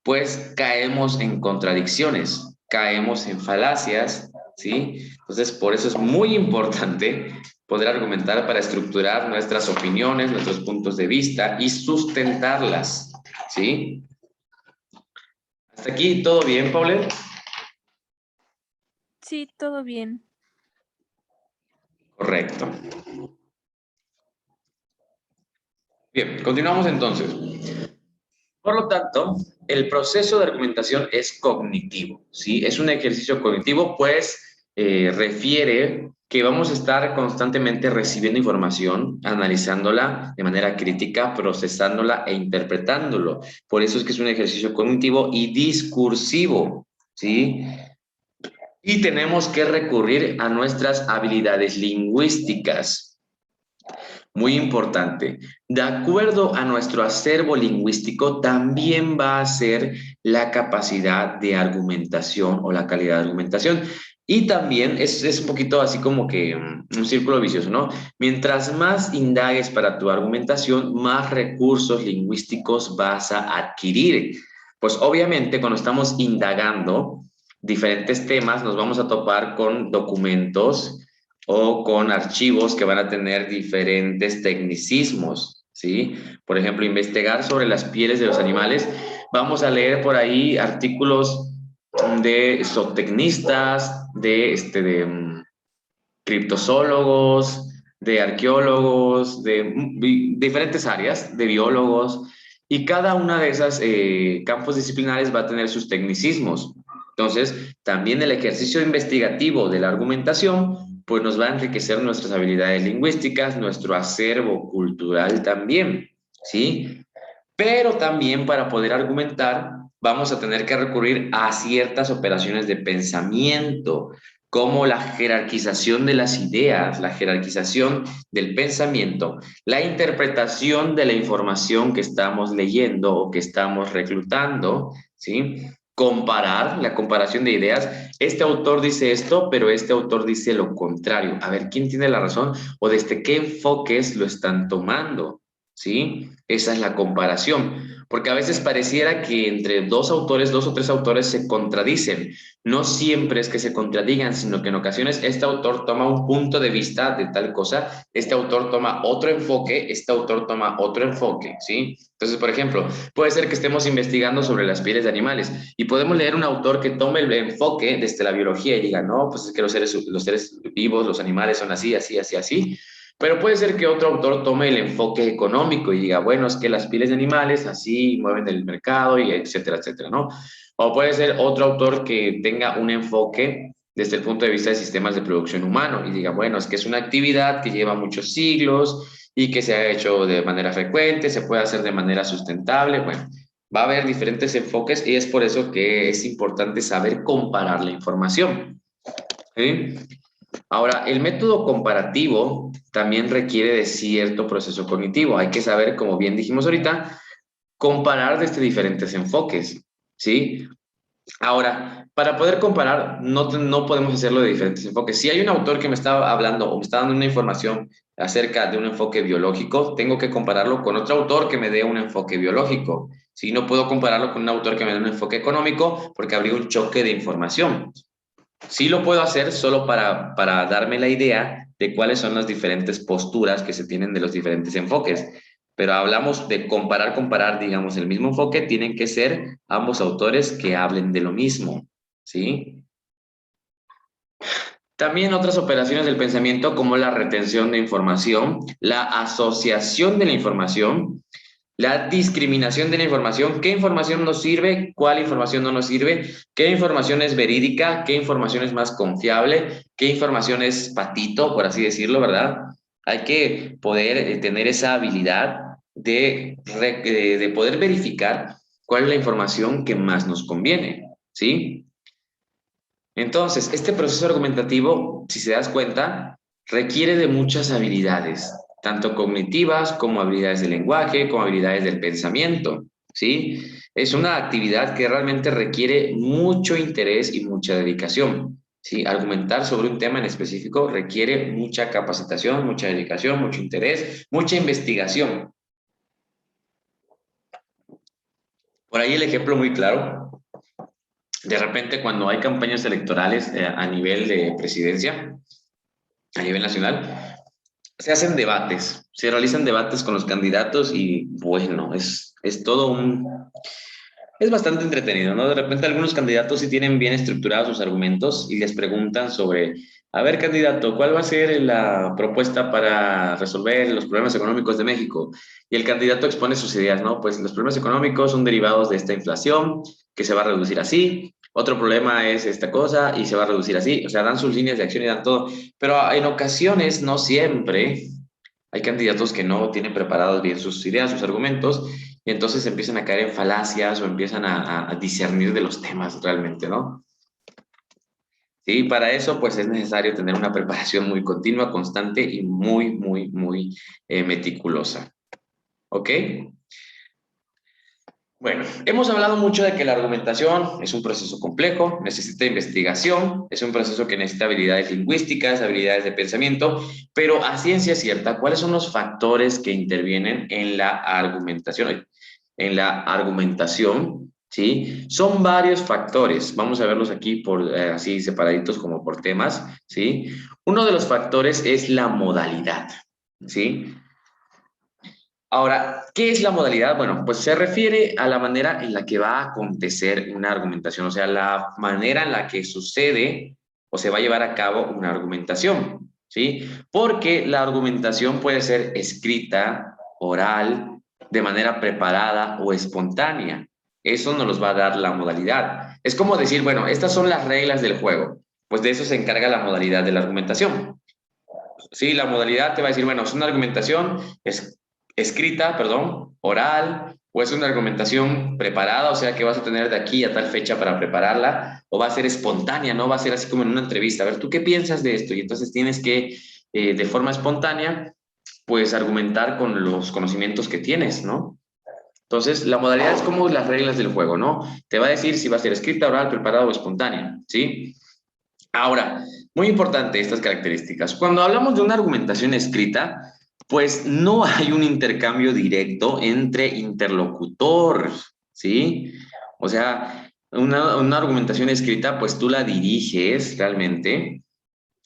pues caemos en contradicciones, caemos en falacias ¿sí? Entonces, por eso es muy importante poder argumentar para estructurar nuestras opiniones, nuestros puntos de vista y sustentarlas, ¿sí? ¿Hasta aquí todo bien, Paulette? Sí, todo bien. Correcto. Bien, continuamos entonces. Por lo tanto, el proceso de argumentación es cognitivo, ¿sí? Es un ejercicio cognitivo, pues refiere que vamos a estar constantemente recibiendo información, analizándola de manera crítica, procesándola e interpretándolo. Por eso es que es un ejercicio cognitivo y discursivo, ¿sí? Y tenemos que recurrir a nuestras habilidades lingüísticas. Muy importante. De acuerdo a nuestro acervo lingüístico, también va a ser la capacidad de argumentación o la calidad de argumentación. Y también es un poquito así como que un círculo vicioso, ¿no? Mientras más indagues para tu argumentación, más recursos lingüísticos vas a adquirir. Pues obviamente cuando estamos indagando diferentes temas, nos vamos a topar con documentos o con archivos que van a tener diferentes tecnicismos, ¿sí? Por ejemplo, investigar sobre las pieles de los animales. Vamos a leer por ahí artículos de zootecnistas, de criptozoólogos, de arqueólogos, de diferentes áreas, de biólogos, y cada una de esas campos disciplinares va a tener sus tecnicismos. Entonces, también el ejercicio investigativo de la argumentación, pues nos va a enriquecer nuestras habilidades lingüísticas, nuestro acervo cultural también, ¿sí? Pero también para poder argumentar vamos a tener que recurrir a ciertas operaciones de pensamiento, como la jerarquización de las ideas, la jerarquización del pensamiento, la interpretación de la información que estamos leyendo o que estamos reclutando, ¿sí? Comparar, la comparación de ideas. Este autor dice esto, pero este autor dice lo contrario. A ver, ¿quién tiene la razón? O desde qué enfoques lo están tomando, ¿sí? Esa es la comparación, porque a veces pareciera que entre dos autores, dos o tres autores se contradicen. No siempre es que se contradigan, sino que en ocasiones este autor toma un punto de vista de tal cosa, este autor toma otro enfoque, este autor toma otro enfoque, ¿sí? Entonces, por ejemplo, puede ser que estemos investigando sobre las pieles de animales y podemos leer un autor que tome el enfoque desde la biología y diga, no, pues es que los seres vivos, los animales son así, así, así, así. Pero puede ser que otro autor tome el enfoque económico y diga, bueno, es que las pieles de animales así mueven el mercado y etcétera, etcétera, ¿no? O puede ser otro autor que tenga un enfoque desde el punto de vista de sistemas de producción humano y diga, bueno, es que es una actividad que lleva muchos siglos y que se ha hecho de manera frecuente, se puede hacer de manera sustentable. Bueno, va a haber diferentes enfoques y es por eso que es importante saber comparar la información, ¿sí? Ahora, el método comparativo también requiere de cierto proceso cognitivo. Hay que saber, como bien dijimos ahorita, comparar desde diferentes enfoques, ¿sí? Ahora, para poder comparar, no podemos hacerlo de diferentes enfoques. Si hay un autor que me está hablando o me está dando una información acerca de un enfoque biológico, tengo que compararlo con otro autor que me dé un enfoque biológico. Si no puedo compararlo con un autor que me dé un enfoque económico, porque habría un choque de información. Sí lo puedo hacer solo para darme la idea de cuáles son las diferentes posturas que se tienen de los diferentes enfoques. Pero hablamos de comparar, digamos, el mismo enfoque, tienen que ser ambos autores que hablen de lo mismo, ¿sí? También otras operaciones del pensamiento como la retención de información, la asociación de la información, la discriminación de la información, qué información nos sirve, cuál información no nos sirve, qué información es verídica, qué información es más confiable, qué información es patito, por así decirlo, ¿verdad? Hay que poder tener esa habilidad de poder verificar cuál es la información que más nos conviene, ¿sí? Entonces, este proceso argumentativo, si se das cuenta, requiere de muchas habilidades, tanto cognitivas como habilidades de lenguaje, como habilidades del pensamiento, ¿sí? Es una actividad que realmente requiere mucho interés y mucha dedicación, ¿sí? Argumentar sobre un tema en específico requiere mucha capacitación, mucha dedicación, mucho interés, mucha investigación. Por ahí el ejemplo muy claro De repente, cuando hay campañas electorales a nivel de presidencia, a nivel nacional, se hacen debates, se realizan debates con los candidatos y bueno, es todo un, es bastante entretenido, ¿no? De repente algunos candidatos sí tienen bien estructurados sus argumentos y les preguntan sobre, a ver, candidato, ¿cuál va a ser la propuesta para resolver los problemas económicos de México? Y el candidato expone sus ideas, ¿no? Pues los problemas económicos son derivados de esta inflación, que se va a reducir así. Otro problema es esta cosa y se va a reducir así. O sea, dan sus líneas de acción y dan todo. Pero en ocasiones, no siempre, hay candidatos que no tienen preparados bien sus ideas, sus argumentos, y entonces empiezan a caer en falacias o empiezan a discernir de los temas realmente, ¿no? Sí, para eso pues es necesario tener una preparación muy continua, constante y muy meticulosa. ¿Ok? Bueno, hemos hablado mucho de que la argumentación es un proceso complejo, necesita investigación, es un proceso que necesita habilidades lingüísticas, habilidades de pensamiento, pero a ciencia cierta, ¿cuáles son los factores que intervienen en la argumentación? En la argumentación, ¿sí? Son varios factores, vamos a verlos aquí por así separaditos como por temas, ¿sí? Uno de los factores es la modalidad, ¿sí? Ahora, ¿qué es la modalidad? Bueno, pues se refiere a la manera en la que va a acontecer una argumentación, o sea, la manera en la que sucede o se va a llevar a cabo una argumentación, ¿sí? Porque la argumentación puede ser escrita, oral, de manera preparada o espontánea. Eso nos los va a dar la modalidad. Es como decir, bueno, estas son las reglas del juego. Pues de eso se encarga la modalidad de la argumentación. Sí, la modalidad te va a decir, bueno, es una argumentación escrita, perdón, oral, o es una argumentación preparada, o sea que vas a tener de aquí a tal fecha para prepararla, o va a ser espontánea, ¿no? Va a ser así como en una entrevista. A ver, ¿tú qué piensas de esto? Y entonces tienes que, de forma espontánea, pues argumentar con los conocimientos que tienes, ¿no? Entonces, la modalidad es como las reglas del juego, ¿no? Te va a decir si va a ser escrita, oral, preparada o espontánea, ¿sí? Ahora, muy importante estas características. Cuando hablamos de una argumentación escrita, pues no hay un intercambio directo entre interlocutor, ¿sí? O sea, una argumentación escrita, pues tú la diriges realmente,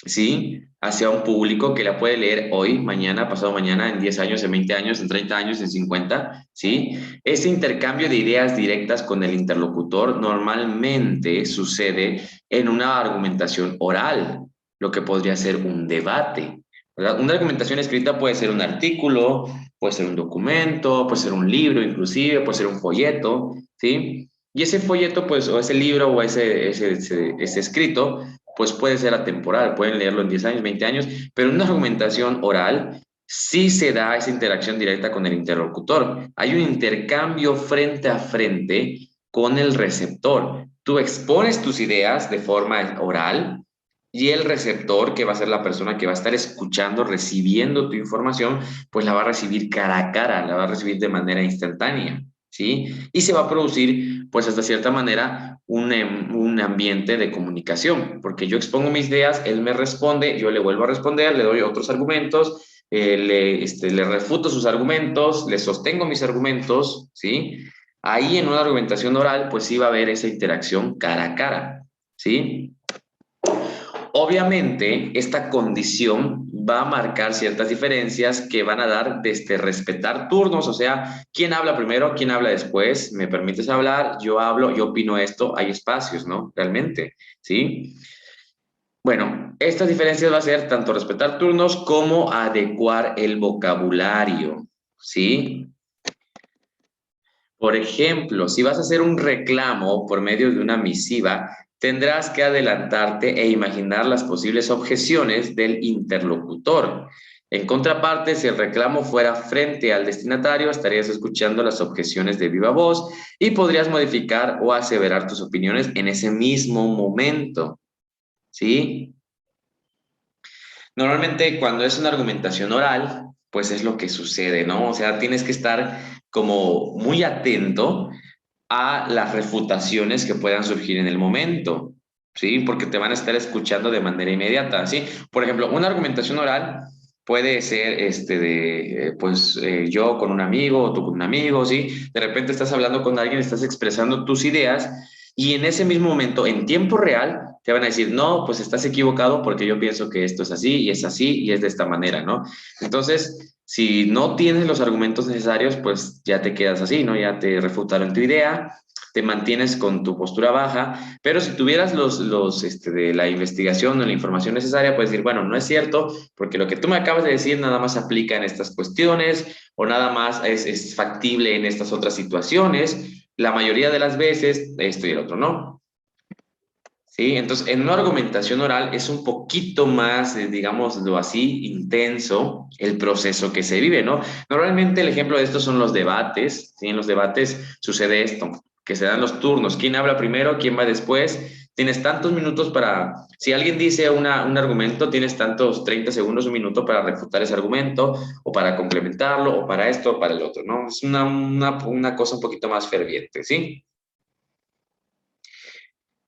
¿sí? Hacia un público que la puede leer hoy, mañana, pasado mañana, en 10 años, en 20 años, en 30 años, en 50, ¿sí? Ese intercambio de ideas directas con el interlocutor normalmente sucede en una argumentación oral, lo que podría ser un debate, ¿verdad? Una argumentación escrita puede ser un artículo, puede ser un documento, puede ser un libro inclusive, puede ser un folleto, ¿sí? Y ese folleto, pues, o ese libro o ese escrito, pues puede ser atemporal, pueden leerlo en 10 años, 20 años, pero en una argumentación oral sí se da esa interacción directa con el interlocutor. Hay un intercambio frente a frente con el receptor. Tú expones tus ideas de forma oral y el receptor, que va a ser la persona que va a estar escuchando, recibiendo tu información, pues la va a recibir cara a cara, la va a recibir de manera instantánea, ¿sí? Y se va a producir, pues hasta cierta manera, un ambiente de comunicación, porque yo expongo mis ideas, él me responde, yo le vuelvo a responder, le doy otros argumentos, le refuto sus argumentos, le sostengo mis argumentos, ¿sí? Ahí en una argumentación oral, pues sí va a haber esa interacción cara a cara, ¿sí? Obviamente, esta condición va a marcar ciertas diferencias que van a dar desde respetar turnos, o sea, quién habla primero, quién habla después, me permites hablar, yo hablo, yo opino esto, hay espacios, ¿no? Realmente, ¿sí? Bueno, estas diferencias va a ser tanto respetar turnos como adecuar el vocabulario, ¿sí? Por ejemplo, si vas a hacer un reclamo por medio de una misiva, tendrás que adelantarte e imaginar las posibles objeciones del interlocutor. En contraparte, si el reclamo fuera frente al destinatario, estarías escuchando las objeciones de viva voz y podrías modificar o aseverar tus opiniones en ese mismo momento, ¿sí? Normalmente cuando es una argumentación oral, pues es lo que sucede, ¿no? O sea, tienes que estar como muy atento a las refutaciones que puedan surgir en el momento, ¿sí? Porque te van a estar escuchando de manera inmediata, ¿sí? Por ejemplo, una argumentación oral puede ser yo con un amigo o tú con un amigo, ¿sí? De repente estás hablando con alguien, estás expresando tus ideas y en ese mismo momento, en tiempo real, te van a decir, no, pues estás equivocado porque yo pienso que esto es así y es de esta manera, ¿no? Entonces, si no tienes los argumentos necesarios, pues ya te quedas así, ¿no? Ya te refutaron tu idea, te mantienes con tu postura baja, pero si tuvieras de la investigación o la información necesaria, puedes decir, bueno, no es cierto, porque lo que tú me acabas de decir nada más aplica en estas cuestiones o nada más es factible en estas otras situaciones. La mayoría de las veces, esto y el otro, ¿no? ¿Sí? Entonces, en una argumentación oral es un poquito más, digámoslo así, intenso el proceso que se vive, ¿no? Normalmente el ejemplo de esto son los debates, ¿sí? En los debates sucede esto, que se dan los turnos, quién habla primero, quién va después, tienes tantos minutos para, si alguien dice un argumento, tienes tantos 30 segundos, un minuto para refutar ese argumento, o para complementarlo, o para esto, o para el otro, ¿no? Es una cosa un poquito más ferviente, ¿sí?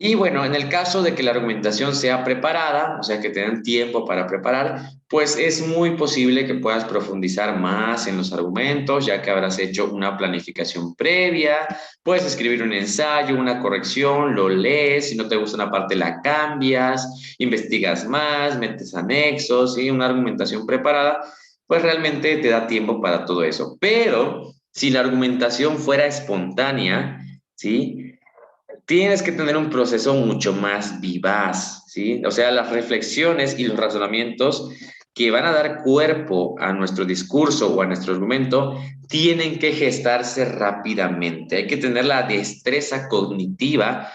Y bueno, en el caso de que la argumentación sea preparada, o sea, que tengan tiempo para preparar, pues es muy posible que puedas profundizar más en los argumentos, ya que habrás hecho una planificación previa, puedes escribir un ensayo, una corrección, lo lees, si no te gusta una parte la cambias, investigas más, metes anexos, y una argumentación preparada, pues realmente te da tiempo para todo eso. Pero si la argumentación fuera espontánea, ¿sí? Tienes que tener un proceso mucho más vivaz, ¿sí? O sea, las reflexiones y los razonamientos que van a dar cuerpo a nuestro discurso o a nuestro argumento tienen que gestarse rápidamente. Hay que tener la destreza cognitiva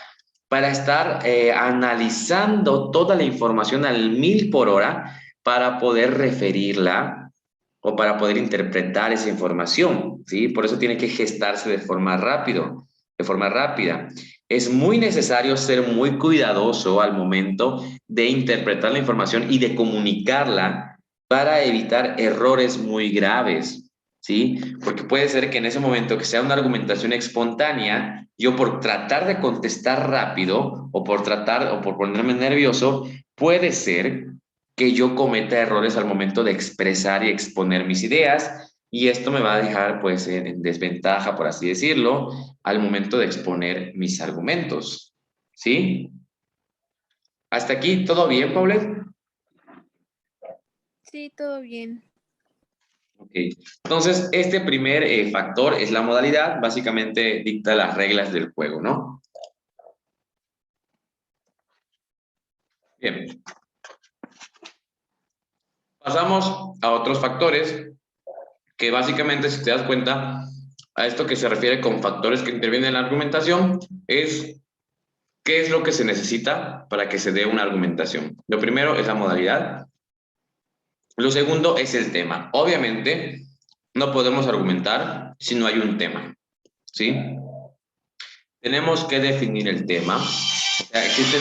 para estar analizando toda la información al 1000 por hora para poder referirla o para poder interpretar esa información, ¿sí? Por eso tiene que gestarse de forma rápida. Es muy necesario ser muy cuidadoso al momento de interpretar la información y de comunicarla para evitar errores muy graves, ¿sí? Porque puede ser que en ese momento que sea una argumentación espontánea, yo por tratar de contestar rápido o por ponerme nervioso, puede ser que yo cometa errores al momento de expresar y exponer mis ideas y esto me va a dejar pues en desventaja, por así decirlo, al momento de exponer mis argumentos. ¿Sí? ¿Hasta aquí todo bien, Paulette? Sí, todo bien. Ok. Entonces, este primer factor es la modalidad, básicamente dicta las reglas del juego, ¿no? Bien. Pasamos a otros factores que básicamente, si te das cuenta, a esto que se refiere con factores que intervienen en la argumentación, es qué es lo que se necesita para que se dé una argumentación. Lo primero es la modalidad. Lo segundo es el tema. Obviamente, no podemos argumentar si no hay un tema, ¿sí? Tenemos que definir el tema. O sea, existen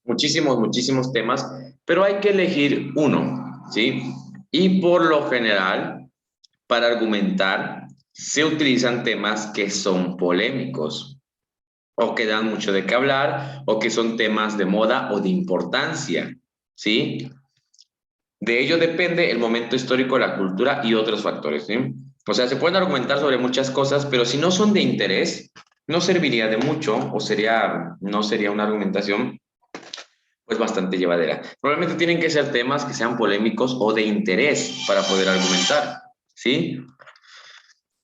muchísimos temas, pero hay que elegir uno, ¿sí? Y por lo general, para argumentar, se utilizan temas que son polémicos, o que dan mucho de qué hablar, o que son temas de moda o de importancia, ¿sí? De ello depende el momento histórico, la cultura y otros factores, ¿sí? O sea, se pueden argumentar sobre muchas cosas, pero si no son de interés, no serviría de mucho o no sería una argumentación pues bastante llevadera. Probablemente tienen que ser temas que sean polémicos o de interés para poder argumentar, ¿sí?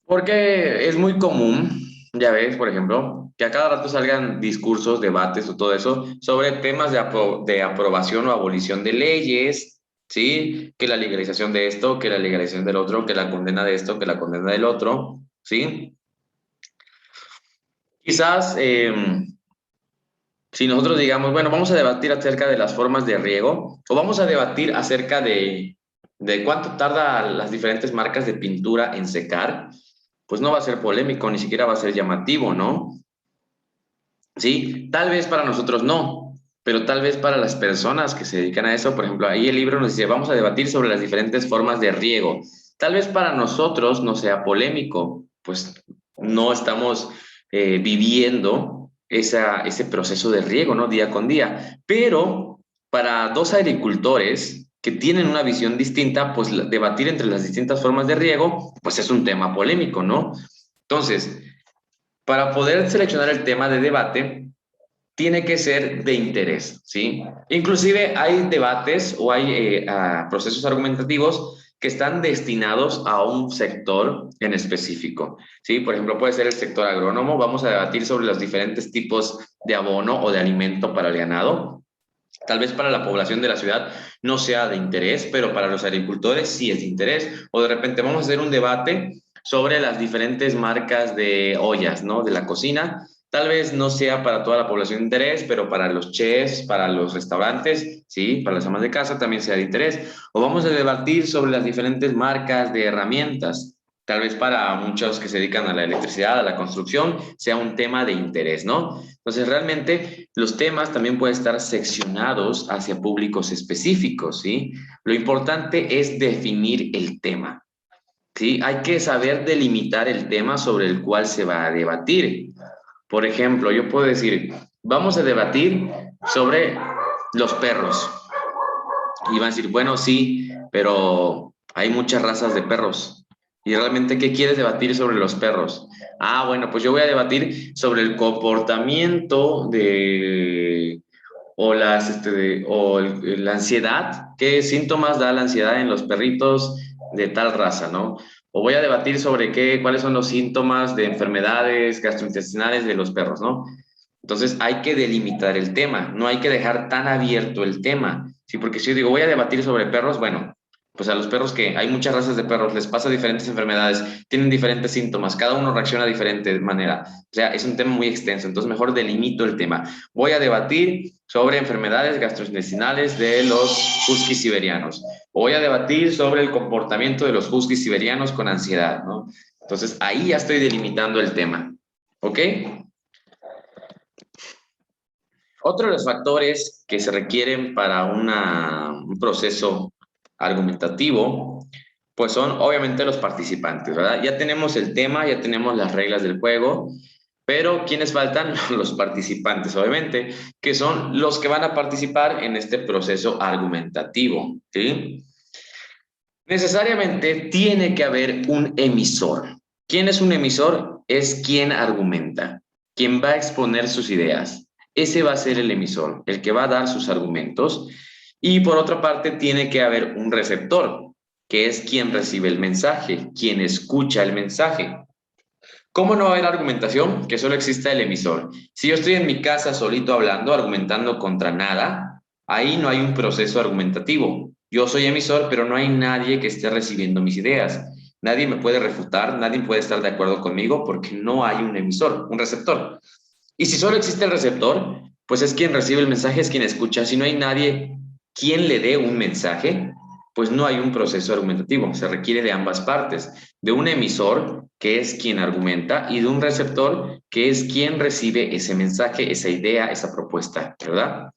Porque es muy común, ya ves, por ejemplo, que a cada rato salgan discursos, debates o todo eso sobre temas de aprobación o abolición de leyes, ¿sí? Que la legalización de esto, que la legalización del otro, que la condena de esto, que la condena del otro, ¿sí? Quizás si nosotros digamos, bueno, vamos a debatir acerca de las formas de riego o vamos a debatir acerca de cuánto tarda las diferentes marcas de pintura en secar, pues no va a ser polémico, ni siquiera va a ser llamativo, ¿no? Sí, tal vez para nosotros no, pero tal vez para las personas que se dedican a eso, por ejemplo, ahí el libro nos dice, vamos a debatir sobre las diferentes formas de riego. Tal vez para nosotros no sea polémico, pues no estamos viviendo ese proceso de riego, ¿no? Día con día, pero para dos agricultores que tienen una visión distinta, pues debatir entre las distintas formas de riego, pues es un tema polémico, ¿no? Entonces, para poder seleccionar el tema de debate, tiene que ser de interés, ¿sí? Inclusive hay debates o hay procesos argumentativos que están destinados a un sector en específico, ¿sí? Por ejemplo, puede ser el sector agrónomo. Vamos a debatir sobre los diferentes tipos de abono o de alimento para el ganado. Tal vez para la población de la ciudad no sea de interés, pero para los agricultores sí es de interés. O de repente vamos a hacer un debate sobre las diferentes marcas de ollas, ¿no? De la cocina. Tal vez no sea para toda la población de interés, pero para los chefs, para los restaurantes, sí, para las amas de casa también sea de interés. O vamos a debatir sobre las diferentes marcas de herramientas. Tal vez para muchos que se dedican a la electricidad, a la construcción, sea un tema de interés, ¿no? Entonces, realmente los temas también pueden estar seccionados hacia públicos específicos, ¿sí? Lo importante es definir el tema, ¿sí? Hay que saber delimitar el tema sobre el cual se va a debatir. Por ejemplo, yo puedo decir, vamos a debatir sobre los perros. Y van a decir, bueno, sí, pero hay muchas razas de perros. ¿Y realmente qué quieres debatir sobre los perros? Ah, bueno, pues yo voy a debatir sobre el comportamiento o la ansiedad. ¿Qué síntomas da la ansiedad en los perritos de tal raza, no? O voy a debatir sobre cuáles son los síntomas de enfermedades gastrointestinales de los perros, ¿no? Entonces hay que delimitar el tema, no hay que dejar tan abierto el tema, ¿sí? Porque si yo digo voy a debatir sobre perros, bueno, pues a los perros que hay muchas razas de perros, les pasa diferentes enfermedades, tienen diferentes síntomas, cada uno reacciona de diferente manera, o sea, es un tema muy extenso, entonces mejor delimito el tema. Voy a debatir sobre enfermedades gastrointestinales de los huskies siberianos, o voy a debatir sobre el comportamiento de los huskies siberianos con ansiedad, ¿no? Entonces ahí ya estoy delimitando el tema, ¿ok? Otro de los factores que se requieren para un proceso argumentativo, pues son obviamente los participantes, ¿verdad? Ya tenemos el tema, ya tenemos las reglas del juego, pero ¿quiénes faltan? Los participantes, obviamente, que son los que van a participar en este proceso argumentativo, ¿sí? Necesariamente tiene que haber un emisor. ¿Quién es un emisor? Es quien argumenta, quien va a exponer sus ideas. Ese va a ser el emisor, el que va a dar sus argumentos. Y por otra parte, tiene que haber un receptor, que es quien recibe el mensaje, quien escucha el mensaje. ¿Cómo no va a haber argumentación? Que solo exista el emisor. Si yo estoy en mi casa solito hablando, argumentando contra nada, ahí no hay un proceso argumentativo. Yo soy emisor, pero no hay nadie que esté recibiendo mis ideas. Nadie me puede refutar, nadie puede estar de acuerdo conmigo porque no hay un emisor, un receptor. Y si solo existe el receptor, pues es quien recibe el mensaje, es quien escucha. Si no hay nadie quien le dé un mensaje, pues no hay un proceso argumentativo. Se requiere de ambas partes, de un emisor, que es quien argumenta, y de un receptor, que es quien recibe ese mensaje, esa idea, esa propuesta, ¿verdad?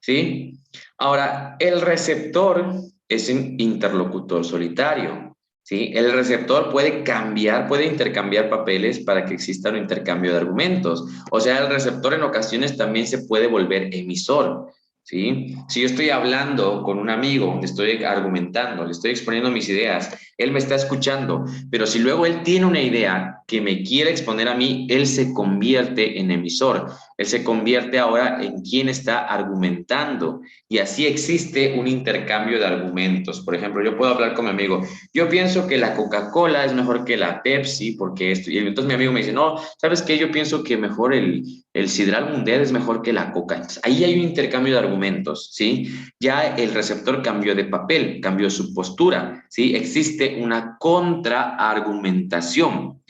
¿Sí? Ahora, el receptor es un interlocutor solitario, ¿sí? El receptor puede cambiar, puede intercambiar papeles para que exista un intercambio de argumentos. O sea, el receptor en ocasiones también se puede volver emisor, ¿sí? Si yo estoy hablando con un amigo, le estoy argumentando, le estoy exponiendo mis ideas, él me está escuchando, pero si luego él tiene una idea que me quiere exponer a mí, él se convierte en emisor. Él se convierte ahora en quien está argumentando y así existe un intercambio de argumentos. Por ejemplo, yo puedo hablar con mi amigo, yo pienso que la Coca-Cola es mejor que la Pepsi porque esto, y entonces mi amigo me dice, no, ¿sabes qué? Yo pienso que mejor el Sidral Mundial es mejor que la Coca. Entonces, ahí hay un intercambio de argumentos, ¿sí? Ya el receptor cambió de papel, cambió su postura, ¿sí? Existe una contraargumentación.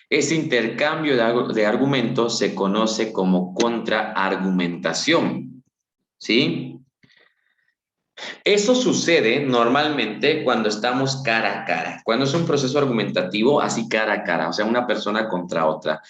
Ese intercambio de argumentos se conoce como contraargumentación, ¿sí? Eso sucede normalmente cuando estamos cara a cara, cuando es un proceso argumentativo así cara a cara, o sea, una persona contra otra.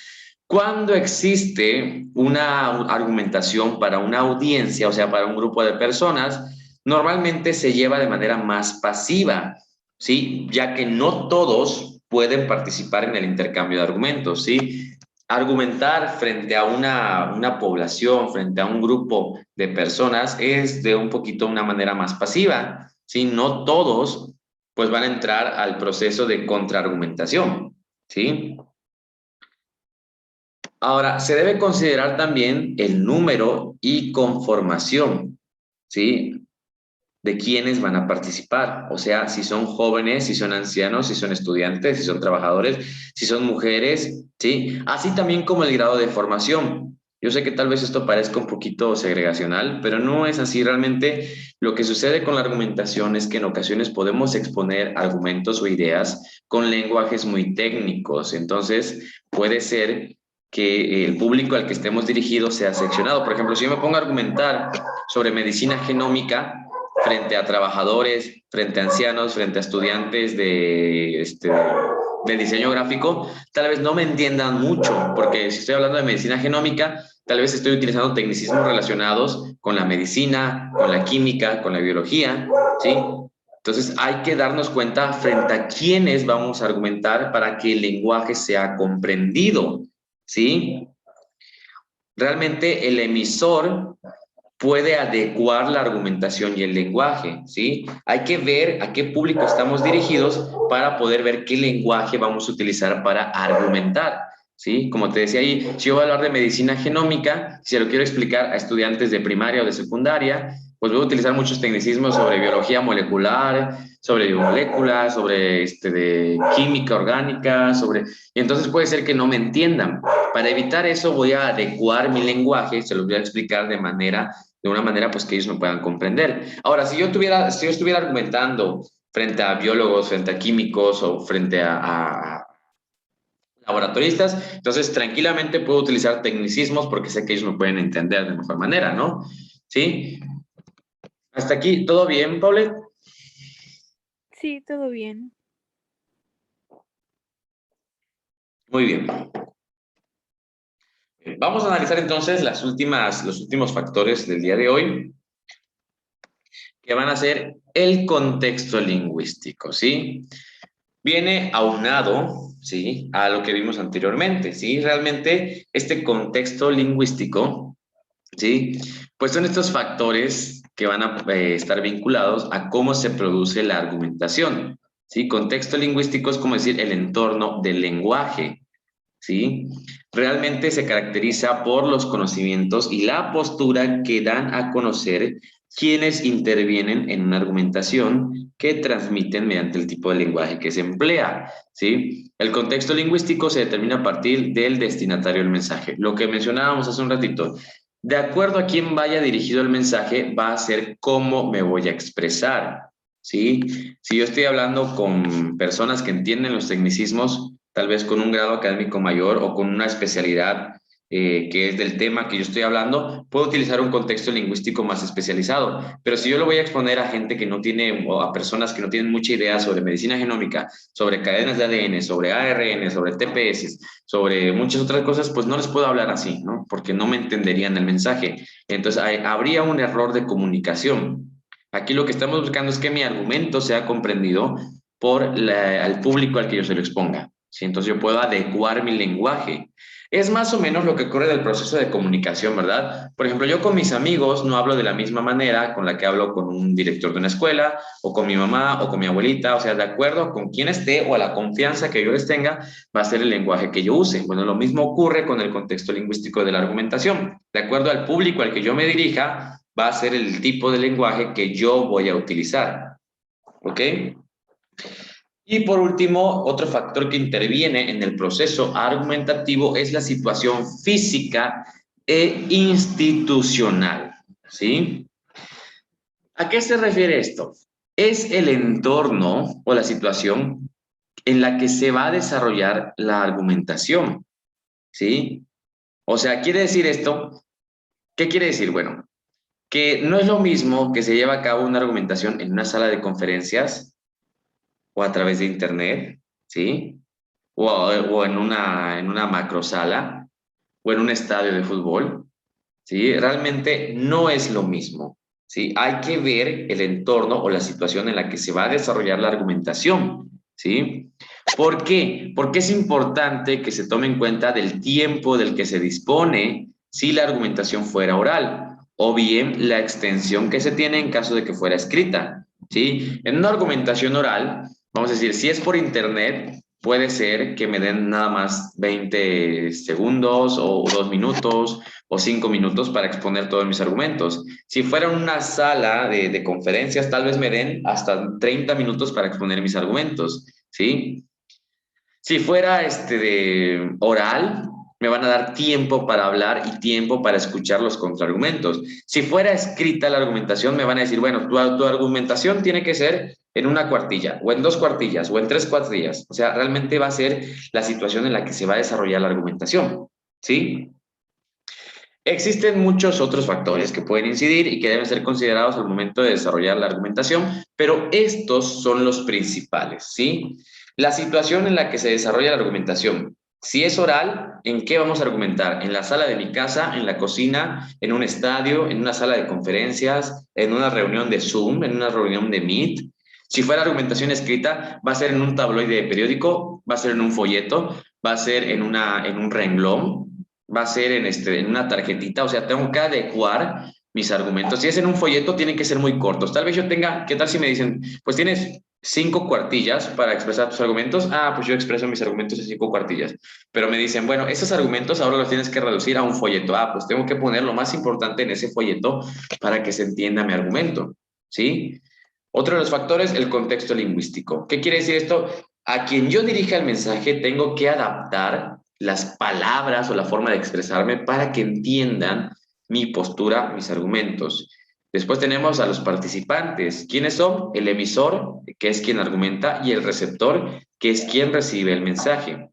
Cuando existe una argumentación para una audiencia, o sea, para un grupo de personas, normalmente se lleva de manera más pasiva, ¿sí? Ya que no todos pueden participar en el intercambio de argumentos, ¿sí? Argumentar frente a una población, frente a un grupo de personas, es de un poquito una manera más pasiva, ¿sí? No todos, pues, van a entrar al proceso de contraargumentación, ¿sí? Ahora, se debe considerar también el número y conformación, ¿sí? De quiénes van a participar. O sea, si son jóvenes, si son ancianos, si son estudiantes, si son trabajadores, si son mujeres, ¿sí? Así también como el grado de formación. Yo sé que tal vez esto parezca un poquito segregacional, pero no es así. Realmente lo que sucede con la argumentación es que en ocasiones podemos exponer argumentos o ideas con lenguajes muy técnicos. Entonces, puede ser que el público al que estemos dirigidos sea seccionado. Por ejemplo, si yo me pongo a argumentar sobre medicina genómica, frente a trabajadores, frente a ancianos, frente a estudiantes de diseño gráfico, tal vez no me entiendan mucho, porque si estoy hablando de medicina genómica, tal vez estoy utilizando tecnicismos relacionados con la medicina, con la química, con la biología, ¿sí? Entonces hay que darnos cuenta frente a quiénes vamos a argumentar para que el lenguaje sea comprendido, ¿sí? Realmente el emisor puede adecuar la argumentación y el lenguaje, ¿sí? Hay que ver a qué público estamos dirigidos para poder ver qué lenguaje vamos a utilizar para argumentar, ¿sí? Como te decía ahí, si yo voy a hablar de medicina genómica, si se lo quiero explicar a estudiantes de primaria o de secundaria, pues voy a utilizar muchos tecnicismos sobre biología molecular, sobre biomoléculas, sobre de química orgánica, y entonces puede ser que no me entiendan. Para evitar eso voy a adecuar mi lenguaje, se los voy a explicar de una manera pues que ellos me puedan comprender. Ahora, si yo estuviera argumentando frente a biólogos, frente a químicos o frente a laboratoristas, entonces tranquilamente puedo utilizar tecnicismos porque sé que ellos me pueden entender de mejor manera, ¿no? ¿Sí? Hasta aquí, ¿todo bien, Paule? Sí, todo bien. Muy bien. Vamos a analizar entonces los últimos factores del día de hoy, que van a ser el contexto lingüístico, ¿sí? Viene aunado, ¿sí? A lo que vimos anteriormente, ¿sí? Realmente este contexto lingüístico, ¿sí? Pues son estos factores que van a estar vinculados a cómo se produce la argumentación, ¿sí? Contexto lingüístico es como decir el entorno del lenguaje, ¿sí? Realmente se caracteriza por los conocimientos y la postura que dan a conocer quienes intervienen en una argumentación que transmiten mediante el tipo de lenguaje que se emplea, ¿sí? El contexto lingüístico se determina a partir del destinatario del mensaje. Lo que mencionábamos hace un ratito, de acuerdo a quién vaya dirigido el mensaje, va a ser cómo me voy a expresar, ¿sí? Si yo estoy hablando con personas que entienden los tecnicismos, tal vez con un grado académico mayor o con una especialidad que es del tema que yo estoy hablando, puedo utilizar un contexto lingüístico más especializado. Pero si yo lo voy a exponer a gente que no tiene, o a personas que no tienen mucha idea sobre medicina genómica, sobre cadenas de ADN, sobre ARN, sobre TPS, sobre muchas otras cosas, pues no les puedo hablar así, ¿no? Porque no me entenderían el mensaje. Entonces, habría un error de comunicación. Aquí lo que estamos buscando es que mi argumento sea comprendido por al público al que yo se lo exponga. ¿Sí? Entonces yo puedo adecuar mi lenguaje. Es más o menos lo que ocurre del proceso de comunicación, ¿verdad? Por ejemplo, yo con mis amigos no hablo de la misma manera con la que hablo con un director de una escuela, o con mi mamá, o con mi abuelita, o sea, de acuerdo con quién esté o a la confianza que yo les tenga, va a ser el lenguaje que yo use. Bueno, lo mismo ocurre con el contexto lingüístico de la argumentación. De acuerdo al público al que yo me dirija, va a ser el tipo de lenguaje que yo voy a utilizar. ¿Ok? Y por último, otro factor que interviene en el proceso argumentativo es la situación física e institucional, ¿sí? ¿A qué se refiere esto? Es el entorno o la situación en la que se va a desarrollar la argumentación, ¿sí? O sea, quiere decir esto, ¿qué quiere decir? Bueno, que no es lo mismo que se lleva a cabo una argumentación en una sala de conferencias o a través de internet, ¿sí? O en una macrosala o en un estadio de fútbol, ¿sí? Realmente no es lo mismo, ¿sí? Hay que ver el entorno o la situación en la que se va a desarrollar la argumentación, ¿sí? ¿Por qué? Porque es importante que se tome en cuenta del tiempo del que se dispone si la argumentación fuera oral o bien la extensión que se tiene en caso de que fuera escrita, ¿sí? En una argumentación oral, vamos a decir, si es por internet, puede ser que me den nada más 20 segundos o 2 minutos o 5 minutos para exponer todos mis argumentos. Si fuera una sala de conferencias, tal vez me den hasta 30 minutos para exponer mis argumentos, ¿sí? Si fuera de oral, me van a dar tiempo para hablar y tiempo para escuchar los contraargumentos. Si fuera escrita la argumentación, me van a decir, bueno, tu argumentación tiene que ser en una cuartilla, o en 2 cuartillas, o en 3 cuartillas. O sea, realmente va a ser la situación en la que se va a desarrollar la argumentación, ¿sí? Existen muchos otros factores que pueden incidir y que deben ser considerados al momento de desarrollar la argumentación, pero estos son los principales, ¿sí? La situación en la que se desarrolla la argumentación. Si es oral, ¿en qué vamos a argumentar? ¿En la sala de mi casa, en la cocina, en un estadio, en una sala de conferencias, en una reunión de Zoom, en una reunión de Meet? Si fuera argumentación escrita, va a ser en un tabloide de periódico, va a ser en un folleto, va a ser en un renglón, va a ser en una tarjetita, o sea, tengo que adecuar mis argumentos. Si es en un folleto, tienen que ser muy cortos. Tal vez yo tenga, ¿qué tal si me dicen, pues tienes 5 cuartillas para expresar tus argumentos? Ah, pues yo expreso mis argumentos en 5 cuartillas. Pero me dicen, bueno, esos argumentos ahora los tienes que reducir a un folleto. Ah, pues tengo que poner lo más importante en ese folleto para que se entienda mi argumento, ¿sí? Otro de los factores, el contexto lingüístico. ¿Qué quiere decir esto? A quien yo dirija el mensaje, tengo que adaptar las palabras o la forma de expresarme para que entiendan mi postura, mis argumentos. Después tenemos a los participantes. ¿Quiénes son? El emisor, que es quien argumenta, y el receptor, que es quien recibe el mensaje.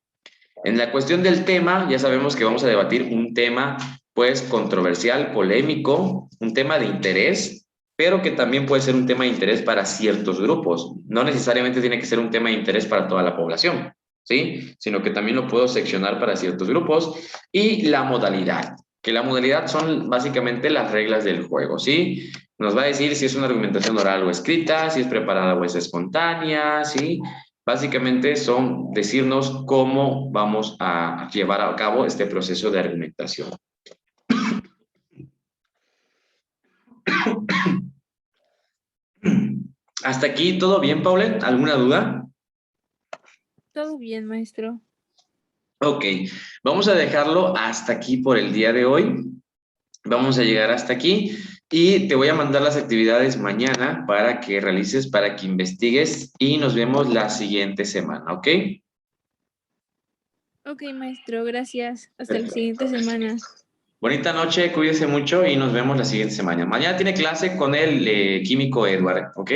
En la cuestión del tema, ya sabemos que vamos a debatir un tema, pues, controversial, polémico, un tema de interés, pero que también puede ser un tema de interés para ciertos grupos. No necesariamente tiene que ser un tema de interés para toda la población, ¿sí? Sino que también lo puedo seccionar para ciertos grupos. Y la modalidad, que la modalidad son básicamente las reglas del juego, ¿sí? Nos va a decir si es una argumentación oral o escrita, si es preparada o es espontánea, ¿sí? Básicamente son decirnos cómo vamos a llevar a cabo este proceso de argumentación. ¿Hasta aquí todo bien, Paulette? ¿Alguna duda? Todo bien, maestro. Ok, vamos a dejarlo hasta aquí por el día de hoy. Vamos a llegar hasta aquí y te voy a mandar las actividades mañana para que realices, para que investigues y nos vemos la siguiente semana, ¿ok? Ok, maestro, gracias. Hasta la Perfecto. siguiente semana. Bonita noche, cuídese mucho y nos vemos la siguiente semana. Mañana tiene clase con el químico Edward, ¿ok?